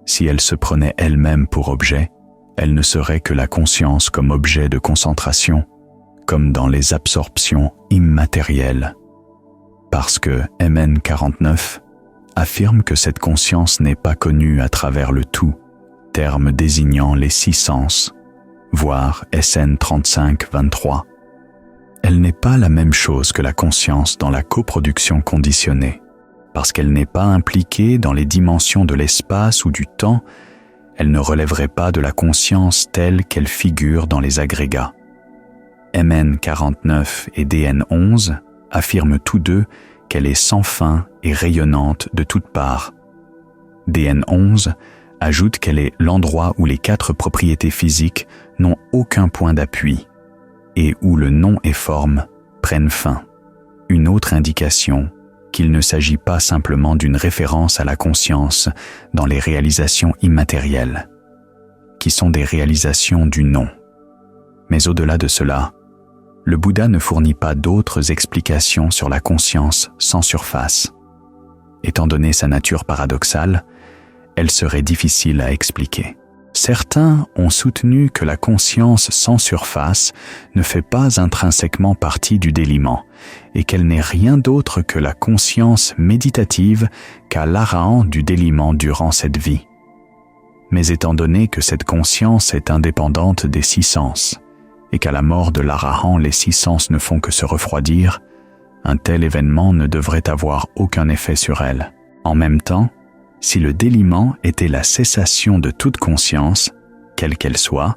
Si elle se prenait elle-même pour objet, elle ne serait que la conscience comme objet de concentration, comme dans les absorptions immatérielles. Parce que MN 49 affirme que cette conscience n'est pas connue à travers le tout, terme désignant les 6 sens, voire SN 35-23. Elle n'est pas la même chose que la conscience dans la coproduction conditionnée, parce qu'elle n'est pas impliquée dans les dimensions de l'espace ou du temps, elle ne relèverait pas de la conscience telle qu'elle figure dans les agrégats. MN 49 et DN 11 affirment tous deux qu'elle est sans fin et rayonnante de toutes parts. DN 11 ajoute qu'elle est l'endroit où les 4 propriétés physiques n'ont aucun point d'appui et où le nom et forme prennent fin. Une autre indication qu'il ne s'agit pas simplement d'une référence à la conscience dans les réalisations immatérielles, qui sont des réalisations du non. Mais au-delà de cela, le Bouddha ne fournit pas d'autres explications sur la conscience sans surface. Étant donné sa nature paradoxale, elle serait difficile à expliquer. Certains ont soutenu que la conscience sans surface ne fait pas intrinsèquement partie du déliement et qu'elle n'est rien d'autre que la conscience méditative qu'a l'arahan du déliement durant cette vie. Mais étant donné que cette conscience est indépendante des 6 sens et qu'à la mort de l'arahan les 6 sens ne font que se refroidir, un tel événement ne devrait avoir aucun effet sur elle. En même temps, si le déliement était la cessation de toute conscience, quelle qu'elle soit,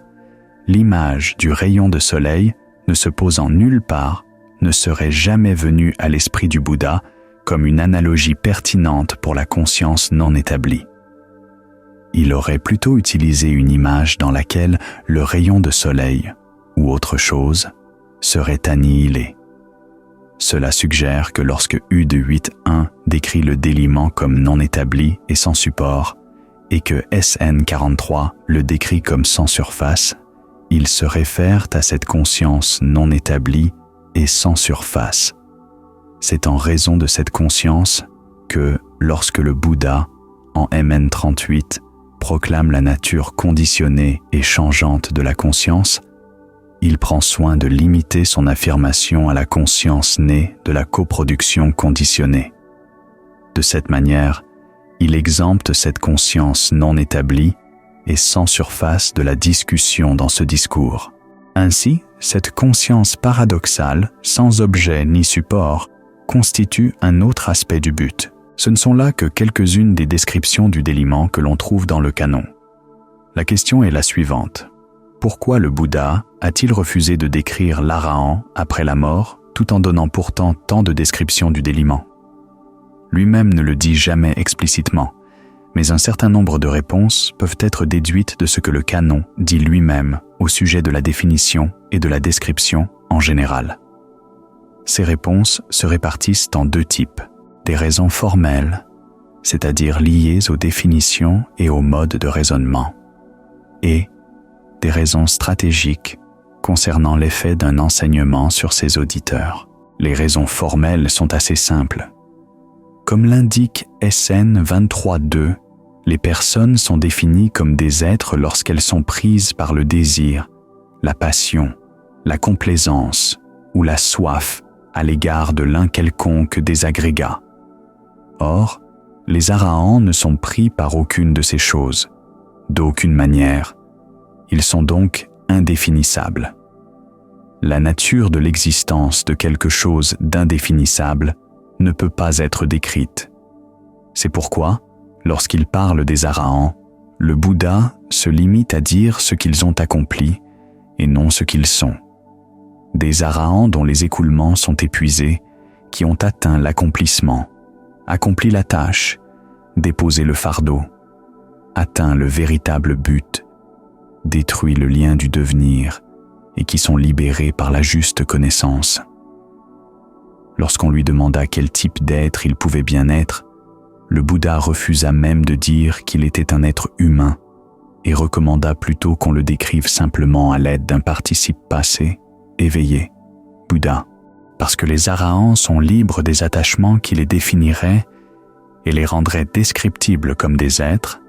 l'image du rayon de soleil, ne se posant nulle part, ne serait jamais venue à l'esprit du Bouddha comme une analogie pertinente pour la conscience non établie. Il aurait plutôt utilisé une image dans laquelle le rayon de soleil, ou autre chose, serait annihilé. Cela suggère que lorsque UD 8.1 décrit le déliement comme non établi et sans support, et que SN 43 le décrit comme sans surface, ils se réfèrent à cette conscience non établie et sans surface. C'est en raison de cette conscience que, lorsque le Bouddha, en MN 38, proclame la nature conditionnée et changeante de la conscience, il prend soin de limiter son affirmation à la conscience née de la coproduction conditionnée. De cette manière, il exempte cette conscience non établie et sans surface de la discussion dans ce discours. Ainsi, cette conscience paradoxale, sans objet ni support, constitue un autre aspect du but. Ce ne sont là que quelques-unes des descriptions du déliement que l'on trouve dans le canon. La question est la suivante. Pourquoi le Bouddha a-t-il refusé de décrire l'arahan après la mort, tout en donnant pourtant tant de descriptions du déliement? Lui-même ne le dit jamais explicitement, mais un certain nombre de réponses peuvent être déduites de ce que le canon dit lui-même au sujet de la définition et de la description en général. Ces réponses se répartissent en 2 types, des raisons formelles, c'est-à-dire liées aux définitions et aux modes de raisonnement, et des raisons stratégiques concernant l'effet d'un enseignement sur ses auditeurs. Les raisons formelles sont assez simples. Comme l'indique SN 23.2, les personnes sont définies comme des êtres lorsqu'elles sont prises par le désir, la passion, la complaisance ou la soif à l'égard de l'un quelconque des agrégats. Or, les arahants ne sont pris par aucune de ces choses, d'aucune manière. Ils sont donc indéfinissables. La nature de l'existence de quelque chose d'indéfinissable ne peut pas être décrite. C'est pourquoi, lorsqu'il parle des arahants, le Bouddha se limite à dire ce qu'ils ont accompli et non ce qu'ils sont. Des arahants dont les écoulements sont épuisés, qui ont atteint l'accomplissement, accompli la tâche, déposé le fardeau, atteint le véritable but, détruit le lien du devenir et qui sont libérés par la juste connaissance. Lorsqu'on lui demanda quel type d'être il pouvait bien être, le Bouddha refusa même de dire qu'il était un être humain et recommanda plutôt qu'on le décrive simplement à l'aide d'un participe passé, éveillé, Bouddha, parce que les Arahants sont libres des attachements qui les définiraient et les rendraient descriptibles comme des êtres,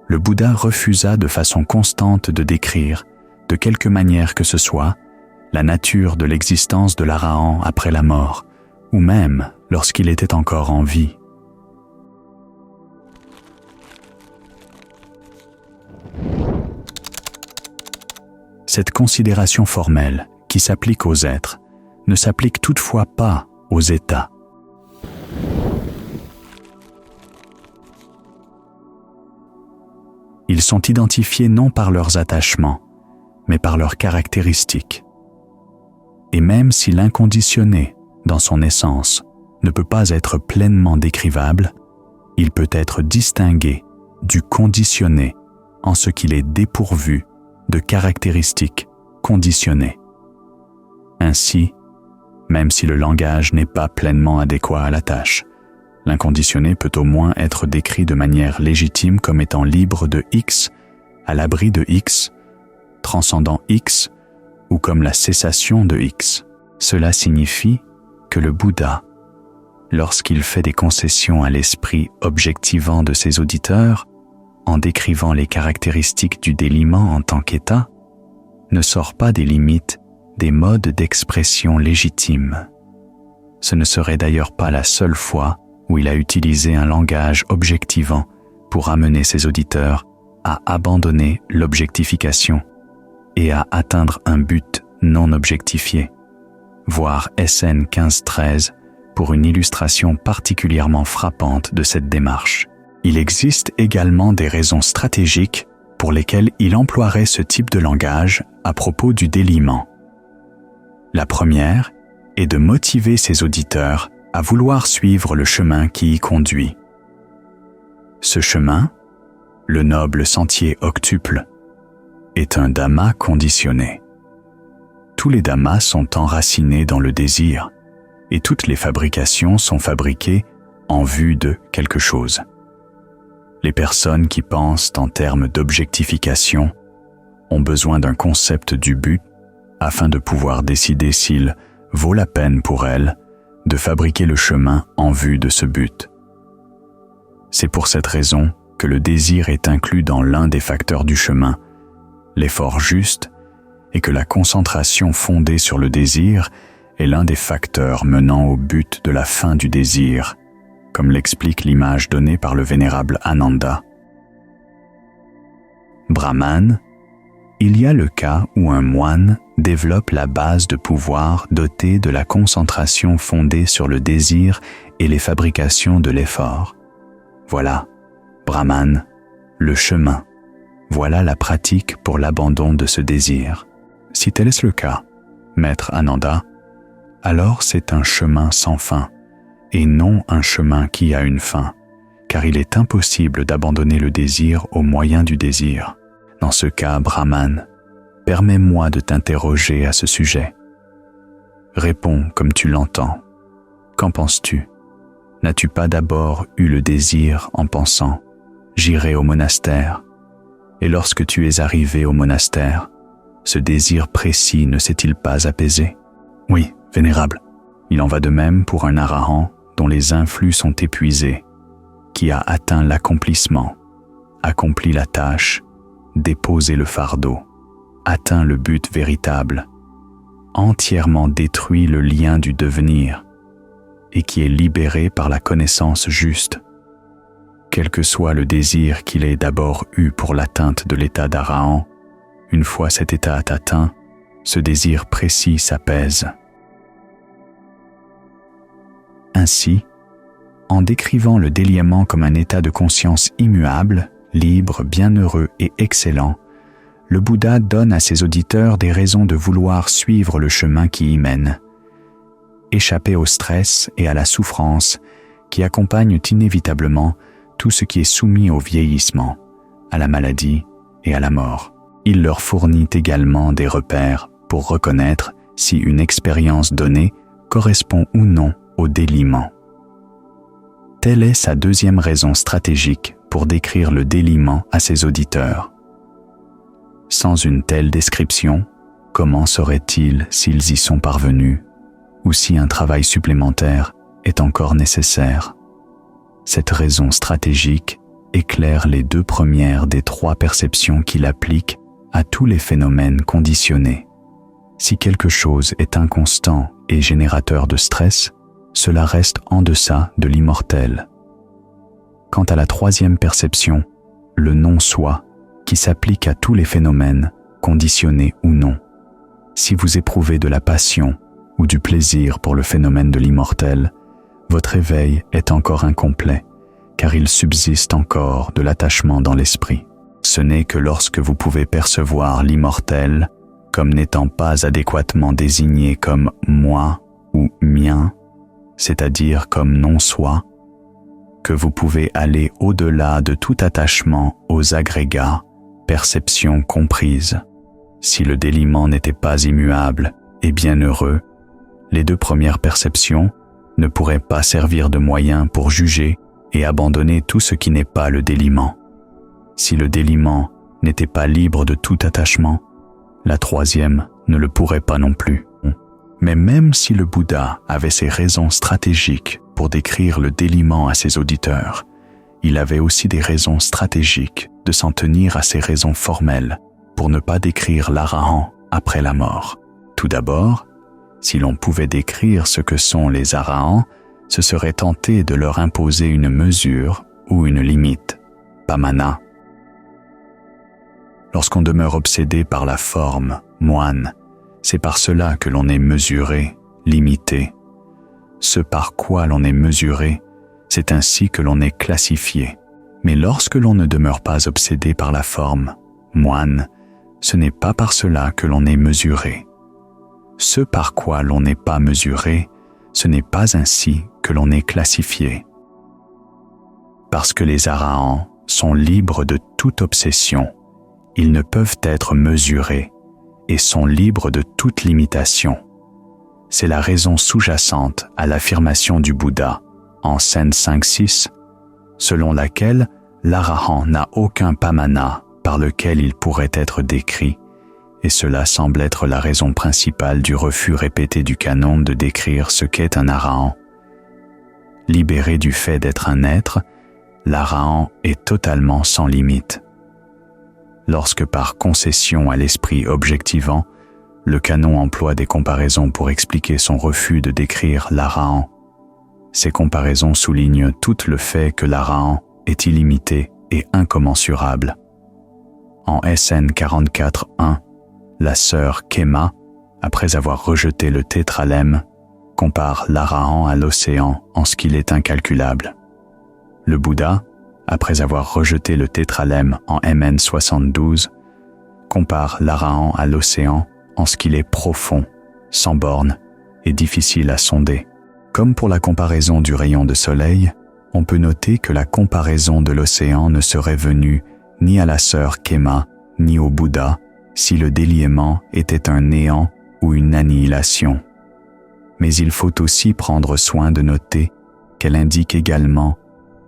le Bouddha refusa de façon constante de décrire, de quelque manière que ce soit, la nature de l'existence de l'Arahant après la mort, ou même lorsqu'il était encore en vie. Cette considération formelle, qui s'applique aux êtres, ne s'applique toutefois pas aux états. Ils sont identifiés non par leurs attachements, mais par leurs caractéristiques. Et même si l'inconditionné, dans son essence, ne peut pas être pleinement décrivable, il peut être distingué du conditionné en ce qu'il est dépourvu de caractéristiques conditionnées. Ainsi, même si le langage n'est pas pleinement adéquat à la tâche, l'inconditionné peut au moins être décrit de manière légitime comme étant libre de X, à l'abri de X, transcendant X, ou comme la cessation de X. Cela signifie que le Bouddha, lorsqu'il fait des concessions à l'esprit objectivant de ses auditeurs, en décrivant les caractéristiques du déliement en tant qu'état, ne sort pas des limites des modes d'expression légitimes. Ce ne serait d'ailleurs pas la seule fois où il a utilisé un langage objectivant pour amener ses auditeurs à abandonner l'objectification et à atteindre un but non objectifié. Voir SN 1513 pour une illustration particulièrement frappante de cette démarche. Il existe également des raisons stratégiques pour lesquelles il emploierait ce type de langage à propos du déliement. La première est de motiver ses auditeurs à vouloir suivre le chemin qui y conduit. Ce chemin, le noble sentier octuple, est un dhamma conditionné. Tous les dhammas sont enracinés dans le désir, et toutes les fabrications sont fabriquées en vue de quelque chose. Les personnes qui pensent en termes d'objectification ont besoin d'un concept du but afin de pouvoir décider s'il vaut la peine pour elles de fabriquer le chemin en vue de ce but. C'est pour cette raison que le désir est inclus dans l'un des facteurs du chemin, l'effort juste, et que la concentration fondée sur le désir est l'un des facteurs menant au but de la fin du désir, comme l'explique l'image donnée par le vénérable Ananda. Brahman, il y a le cas où un moine développe la base de pouvoir dotée de la concentration fondée sur le désir et les fabrications de l'effort. Voilà, Brahman, le chemin. Voilà la pratique pour l'abandon de ce désir. Si tel est le cas, maître Ananda, alors c'est un chemin sans fin, et non un chemin qui a une fin, car il est impossible d'abandonner le désir au moyen du désir. Dans ce cas, Brahman, permets-moi de t'interroger à ce sujet. Réponds comme tu l'entends. Qu'en penses-tu? N'as-tu pas d'abord eu le désir en pensant « J'irai au monastère » et lorsque tu es arrivé au monastère, ce désir précis ne s'est-il pas apaisé? Oui, vénérable. Il en va de même pour un arahant dont les influx sont épuisés, qui a atteint l'accomplissement, accompli la tâche, déposé le fardeau, atteint le but véritable, entièrement détruit le lien du devenir, et qui est libéré par la connaissance juste. Quel que soit le désir qu'il ait d'abord eu pour l'atteinte de l'état d'arahant, une fois cet état atteint, ce désir précis s'apaise. Ainsi, en décrivant le déliement comme un état de conscience immuable, libre, bienheureux et excellent, le Bouddha donne à ses auditeurs des raisons de vouloir suivre le chemin qui y mène, échapper au stress et à la souffrance qui accompagnent inévitablement tout ce qui est soumis au vieillissement, à la maladie et à la mort. Il leur fournit également des repères pour reconnaître si une expérience donnée correspond ou non au déliement. Telle est sa deuxième raison stratégique pour décrire le déliement à ses auditeurs. Sans une telle description, comment seraient-ils s'ils y sont parvenus, ou si un travail supplémentaire est encore nécessaire? Cette raison stratégique éclaire les 2 premières des 3 perceptions qu'il applique à tous les phénomènes conditionnés. Si quelque chose est inconstant et générateur de stress, cela reste en deçà de l'immortel. Quant à la 3e perception, le non-soi, qui s'applique à tous les phénomènes, conditionnés ou non. Si vous éprouvez de la passion ou du plaisir pour le phénomène de l'immortel, votre éveil est encore incomplet, car il subsiste encore de l'attachement dans l'esprit. Ce n'est que lorsque vous pouvez percevoir l'immortel comme n'étant pas adéquatement désigné comme « moi » ou « mien », c'est-à-dire comme non-soi, que vous pouvez aller au-delà de tout attachement aux agrégats, perceptions comprises. Si le déliement n'était pas immuable et bienheureux, les 2 premières perceptions ne pourraient pas servir de moyen pour juger et abandonner tout ce qui n'est pas le déliement. Si le déliement n'était pas libre de tout attachement, la 3e ne le pourrait pas non plus. Mais même si le Bouddha avait ses raisons stratégiques pour décrire le déliement à ses auditeurs, il avait aussi des raisons stratégiques de s'en tenir à ses raisons formelles pour ne pas décrire l'arahant après la mort. Tout d'abord, si l'on pouvait décrire ce que sont les arahants, ce serait tenter de leur imposer une mesure ou une limite, pamana. Lorsqu'on demeure obsédé par la forme, moine, c'est par cela que l'on est mesuré, limité. Ce par quoi l'on est mesuré, c'est ainsi que l'on est classifié. Mais lorsque l'on ne demeure pas obsédé par la forme, moine, ce n'est pas par cela que l'on est mesuré. Ce par quoi l'on n'est pas mesuré, ce n'est pas ainsi que l'on est classifié. Parce que les arahants sont libres de toute obsession, ils ne peuvent être mesurés et sont libres de toute limitation. C'est la raison sous-jacente à l'affirmation du Bouddha en Scène 5.6, selon laquelle l'arahant n'a aucun pamana par lequel il pourrait être décrit, et cela semble être la raison principale du refus répété du canon de décrire ce qu'est un arahant. Libéré du fait d'être un être, l'arahant est totalement sans limite. Lorsque par concession à l'esprit objectivant, le canon emploie des comparaisons pour expliquer son refus de décrire l'arahant, ces comparaisons soulignent tout le fait que l'arahant est illimité et incommensurable. En SN 44.1, la sœur Kema, après avoir rejeté le tétralème, compare l'arahant à l'océan en ce qu'il est incalculable. Le Bouddha, après avoir rejeté le tétralème en MN 72, compare l'arahant à l'océan en ce qu'il est profond, sans bornes et difficile à sonder. Comme pour la comparaison du rayon de soleil, on peut noter que la comparaison de l'océan ne serait venue ni à la sœur Kema, ni au Bouddha, si le déliement était un néant ou une annihilation. Mais il faut aussi prendre soin de noter qu'elle indique également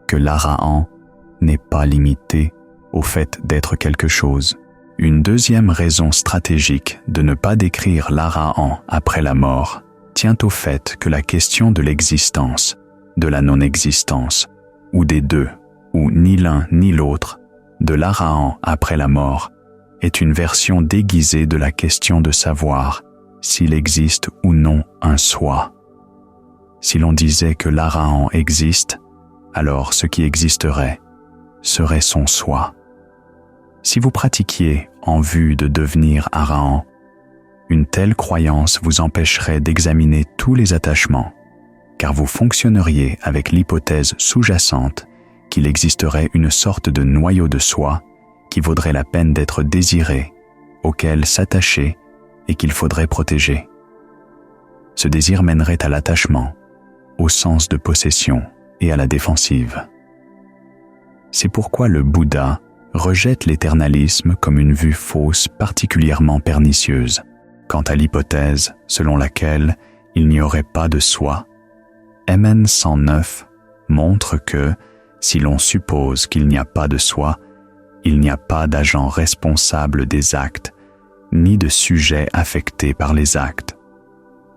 que l'arahant n'est pas limité au fait d'être quelque chose. Une deuxième raison stratégique de ne pas décrire l'arahant après la mort tient au fait que la question de l'existence, de la non-existence, ou des deux, ou ni l'un ni l'autre, de l'arahant après la mort, est une version déguisée de la question de savoir s'il existe ou non un soi. Si l'on disait que l'arahant existe, alors ce qui existerait serait son soi. Si vous pratiquiez en vue de devenir arahant, une telle croyance vous empêcherait d'examiner tous les attachements, car vous fonctionneriez avec l'hypothèse sous-jacente qu'il existerait une sorte de noyau de soi qui vaudrait la peine d'être désiré, auquel s'attacher et qu'il faudrait protéger. Ce désir mènerait à l'attachement, au sens de possession et à la défensive. C'est pourquoi le Bouddha rejette l'éternalisme comme une vue fausse particulièrement pernicieuse. Quant à l'hypothèse selon laquelle il n'y aurait pas de soi, MN 109 montre que, si l'on suppose qu'il n'y a pas de soi, il n'y a pas d'agent responsable des actes, ni de sujet affecté par les actes.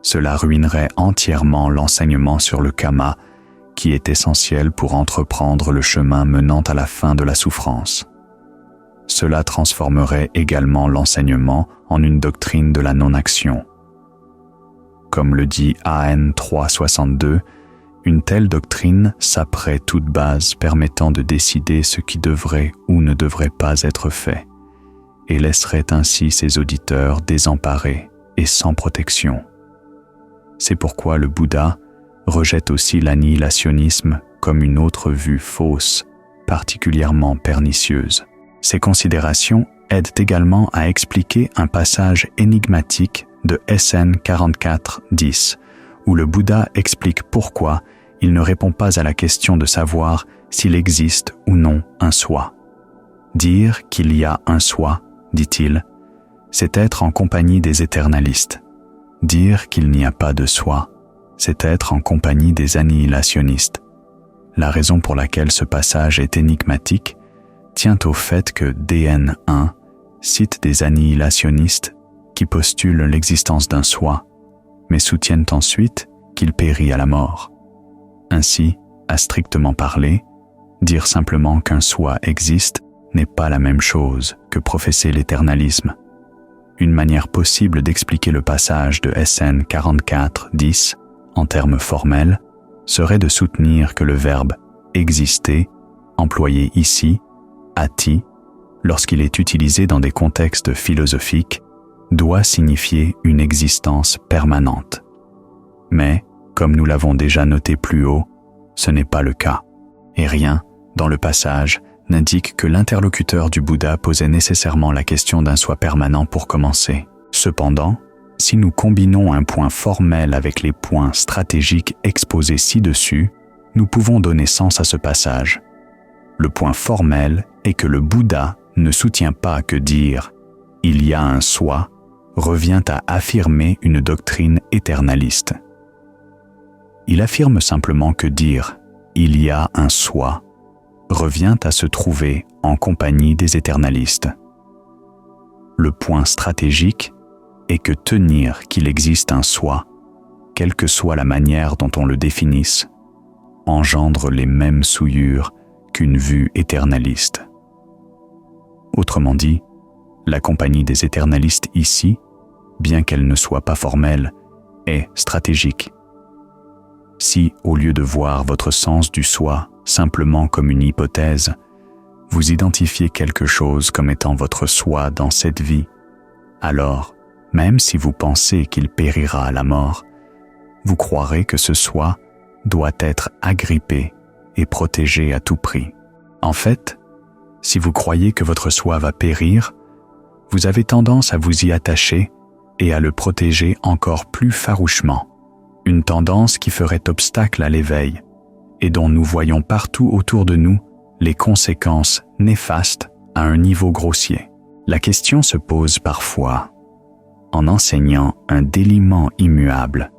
Cela ruinerait entièrement l'enseignement sur le karma, qui est essentiel pour entreprendre le chemin menant à la fin de la souffrance. Cela transformerait également l'enseignement en une doctrine de la non-action. Comme le dit AN 362, une telle doctrine saperait toute base permettant de décider ce qui devrait ou ne devrait pas être fait, et laisserait ainsi ses auditeurs désemparés et sans protection. C'est pourquoi le Bouddha rejette aussi l'annihilationnisme comme une autre vue fausse, particulièrement pernicieuse. Ces considérations aident également à expliquer un passage énigmatique de SN 44-10, où le Bouddha explique pourquoi il ne répond pas à la question de savoir s'il existe ou non un soi. Dire qu'il y a un soi, dit-il, c'est être en compagnie des éternalistes. Dire qu'il n'y a pas de soi, c'est être en compagnie des annihilationnistes. La raison pour laquelle ce passage est énigmatique tient au fait que DN1 cite des annihilationnistes qui postulent l'existence d'un soi, mais soutiennent ensuite qu'il périt à la mort. Ainsi, à strictement parler, dire simplement qu'un soi existe n'est pas la même chose que professer l'éternalisme. Une manière possible d'expliquer le passage de SN 44-10 en termes formels serait de soutenir que le verbe « exister » employé ici, ati, lorsqu'il est utilisé dans des contextes philosophiques, doit signifier une existence permanente. Mais, comme nous l'avons déjà noté plus haut, ce n'est pas le cas, et rien, dans le passage, n'indique que l'interlocuteur du Bouddha posait nécessairement la question d'un soi permanent pour commencer. Cependant, si nous combinons un point formel avec les points stratégiques exposés ci-dessus, nous pouvons donner sens à ce passage. Le point formel est que le Bouddha ne soutient pas que dire « il y a un soi » revient à affirmer une doctrine éternaliste. Il affirme simplement que dire « il y a un soi » revient à se trouver en compagnie des éternalistes. Le point stratégique est que tenir qu'il existe un soi, quelle que soit la manière dont on le définisse, engendre les mêmes souillures qu'une vue éternaliste. Autrement dit, la compagnie des éternalistes ici, bien qu'elle ne soit pas formelle, est stratégique. Si, au lieu de voir votre sens du soi simplement comme une hypothèse, vous identifiez quelque chose comme étant votre soi dans cette vie, alors, même si vous pensez qu'il périra à la mort, vous croirez que ce soi doit être agrippé et protégé à tout prix. En fait, si vous croyez que votre soi va périr, vous avez tendance à vous y attacher et à le protéger encore plus farouchement, une tendance qui ferait obstacle à l'éveil et dont nous voyons partout autour de nous les conséquences néfastes à un niveau grossier. La question se pose parfois, en enseignant un déliement immuable,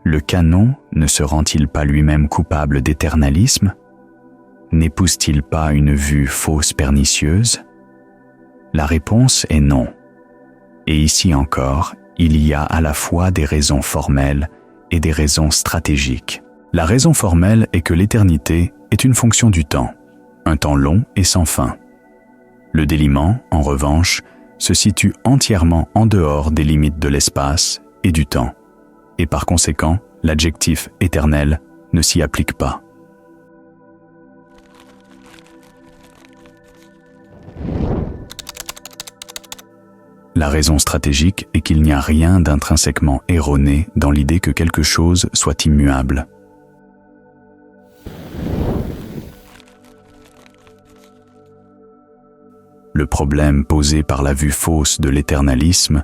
le canon ne se rend-il pas lui-même coupable d'éternalisme? N'épouse-t-il pas une vue fausse pernicieuse? La réponse est non. Et ici encore, il y a à la fois des raisons formelles et des raisons stratégiques. La raison formelle est que l'éternité est une fonction du temps, un temps long et sans fin. Le déliement, en revanche, se situe entièrement en dehors des limites de l'espace et du temps, et par conséquent, l'adjectif éternel ne s'y applique pas. La raison stratégique est qu'il n'y a rien d'intrinsèquement erroné dans l'idée que quelque chose soit immuable. Le problème posé par la vue fausse de l'éternalisme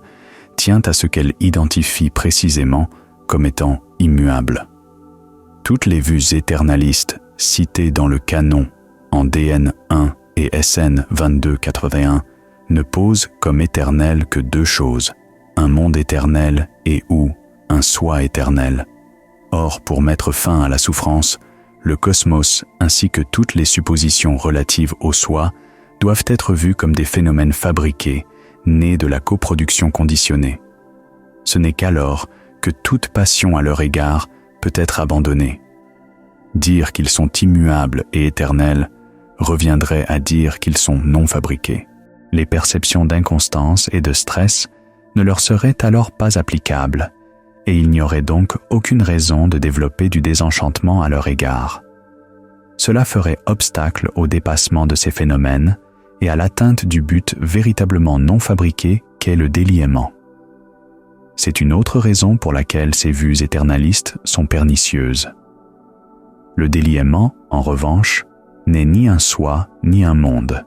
tient à ce qu'elle identifie précisément comme étant immuable. Toutes les vues éternalistes citées dans le canon en DN 1 et SN 2281 ne posent comme éternel que deux choses, un monde éternel et ou un soi éternel. Or, pour mettre fin à la souffrance, le cosmos ainsi que toutes les suppositions relatives au soi doivent être vues comme des phénomènes fabriqués, née de la coproduction conditionnée. Ce n'est qu'alors que toute passion à leur égard peut être abandonnée. Dire qu'ils sont immuables et éternels reviendrait à dire qu'ils sont non fabriqués. Les perceptions d'inconstance et de stress ne leur seraient alors pas applicables, et il n'y aurait donc aucune raison de développer du désenchantement à leur égard. Cela ferait obstacle au dépassement de ces phénomènes et à l'atteinte du but véritablement non fabriqué qu'est le déliement. C'est une autre raison pour laquelle ces vues éternalistes sont pernicieuses. Le déliement, en revanche, n'est ni un soi ni un monde.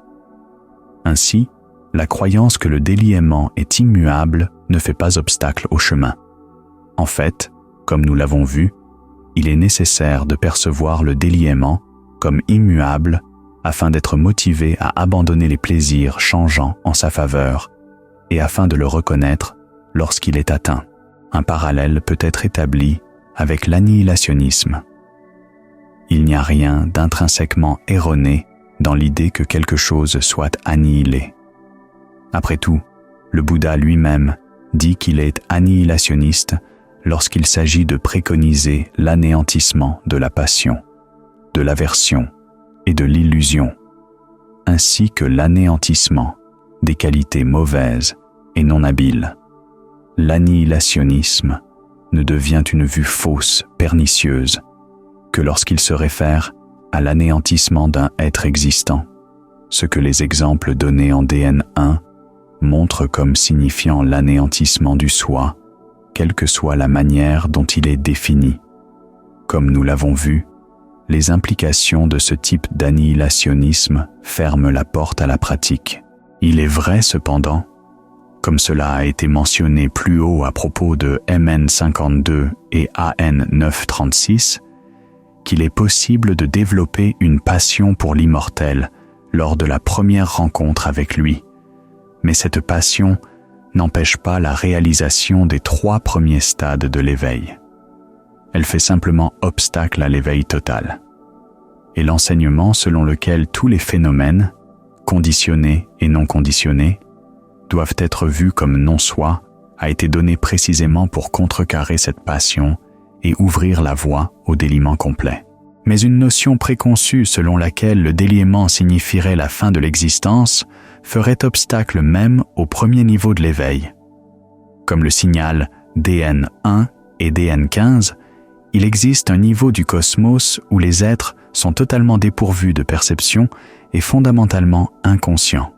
Ainsi, la croyance que le déliement est immuable ne fait pas obstacle au chemin. En fait, comme nous l'avons vu, il est nécessaire de percevoir le déliement comme immuable afin d'être motivé à abandonner les plaisirs changeants en sa faveur et afin de le reconnaître lorsqu'il est atteint. Un parallèle peut être établi avec l'annihilationnisme. Il n'y a rien d'intrinsèquement erroné dans l'idée que quelque chose soit annihilé. Après tout, le Bouddha lui-même dit qu'il est annihilationniste lorsqu'il s'agit de préconiser l'anéantissement de la passion, de l'aversion et de l'illusion, ainsi que l'anéantissement des qualités mauvaises et non habiles. L'annihilationnisme ne devient une vue fausse, pernicieuse, que lorsqu'il se réfère à l'anéantissement d'un être existant, ce que les exemples donnés en DN1 montrent comme signifiant l'anéantissement du soi, quelle que soit la manière dont il est défini. Comme nous l'avons vu, les implications de ce type d'annihilationnisme ferment la porte à la pratique. Il est vrai cependant, comme cela a été mentionné plus haut à propos de MN52 et AN936, qu'il est possible de développer une passion pour l'immortel lors de la première rencontre avec lui. Mais cette passion n'empêche pas la réalisation des 3 premiers stades de l'éveil. Elle fait simplement obstacle à l'éveil total. Et l'enseignement selon lequel tous les phénomènes, conditionnés et non conditionnés, doivent être vus comme non-soi, a été donné précisément pour contrecarrer cette passion et ouvrir la voie au déliement complet. Mais une notion préconçue selon laquelle le déliement signifierait la fin de l'existence ferait obstacle même au premier niveau de l'éveil. Comme le signalent DN1 et DN15, il existe un niveau du cosmos où les êtres sont totalement dépourvus de perception et fondamentalement inconscients.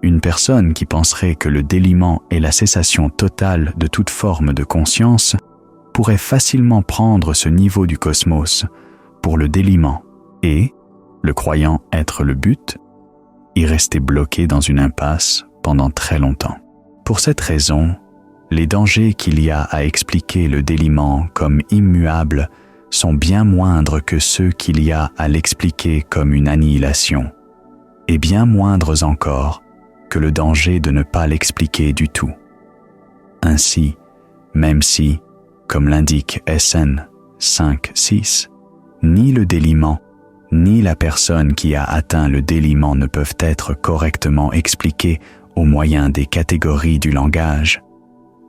Une personne qui penserait que le déliement est la cessation totale de toute forme de conscience pourrait facilement prendre ce niveau du cosmos pour le déliement et, le croyant être le but, y rester bloqué dans une impasse pendant très longtemps. Pour cette raison, les dangers qu'il y a à expliquer le déliement comme immuable sont bien moindres que ceux qu'il y a à l'expliquer comme une annihilation, et bien moindres encore que le danger de ne pas l'expliquer du tout. Ainsi, même si, comme l'indique SN 5.6, ni le déliement, ni la personne qui a atteint le déliement ne peuvent être correctement expliqués au moyen des catégories du langage,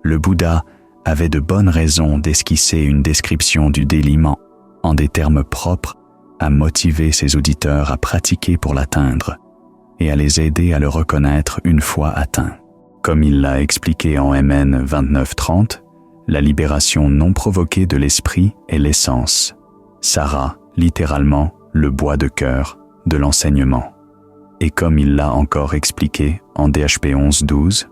le Bouddha avait de bonnes raisons d'esquisser une description du déliement en des termes propres à motiver ses auditeurs à pratiquer pour l'atteindre et à les aider à le reconnaître une fois atteint. Comme il l'a expliqué en MN 2930, la libération non provoquée de l'esprit est l'essence. Sara, littéralement, le bois de cœur de l'enseignement. Et comme il l'a encore expliqué en DHP 11.12,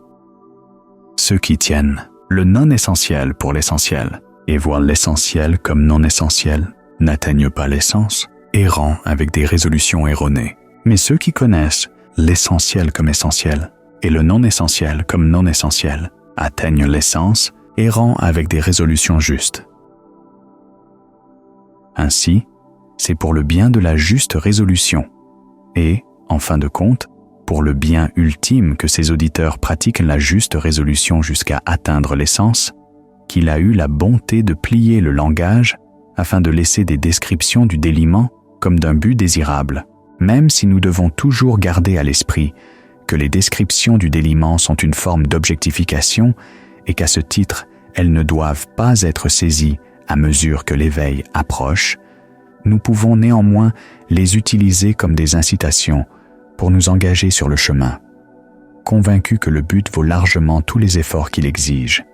ceux qui tiennent le non-essentiel pour l'essentiel et voient l'essentiel comme non-essentiel n'atteignent pas l'essence, errant avec des résolutions erronées. Mais ceux qui connaissent l'essentiel comme essentiel et le non-essentiel comme non-essentiel atteignent l'essence, errant avec des résolutions justes. Ainsi, c'est pour le bien de la juste résolution et, en fin de compte, pour le bien ultime que ses auditeurs pratiquent la juste résolution jusqu'à atteindre l'essence, qu'il a eu la bonté de plier le langage afin de laisser des descriptions du déliement comme d'un but désirable, même si nous devons toujours garder à l'esprit que les descriptions du déliement sont une forme d'objectification et qu'à ce titre, elles ne doivent pas être saisies à mesure que l'éveil approche, nous pouvons néanmoins les utiliser comme des incitations pour nous engager sur le chemin, convaincus que le but vaut largement tous les efforts qu'il exige.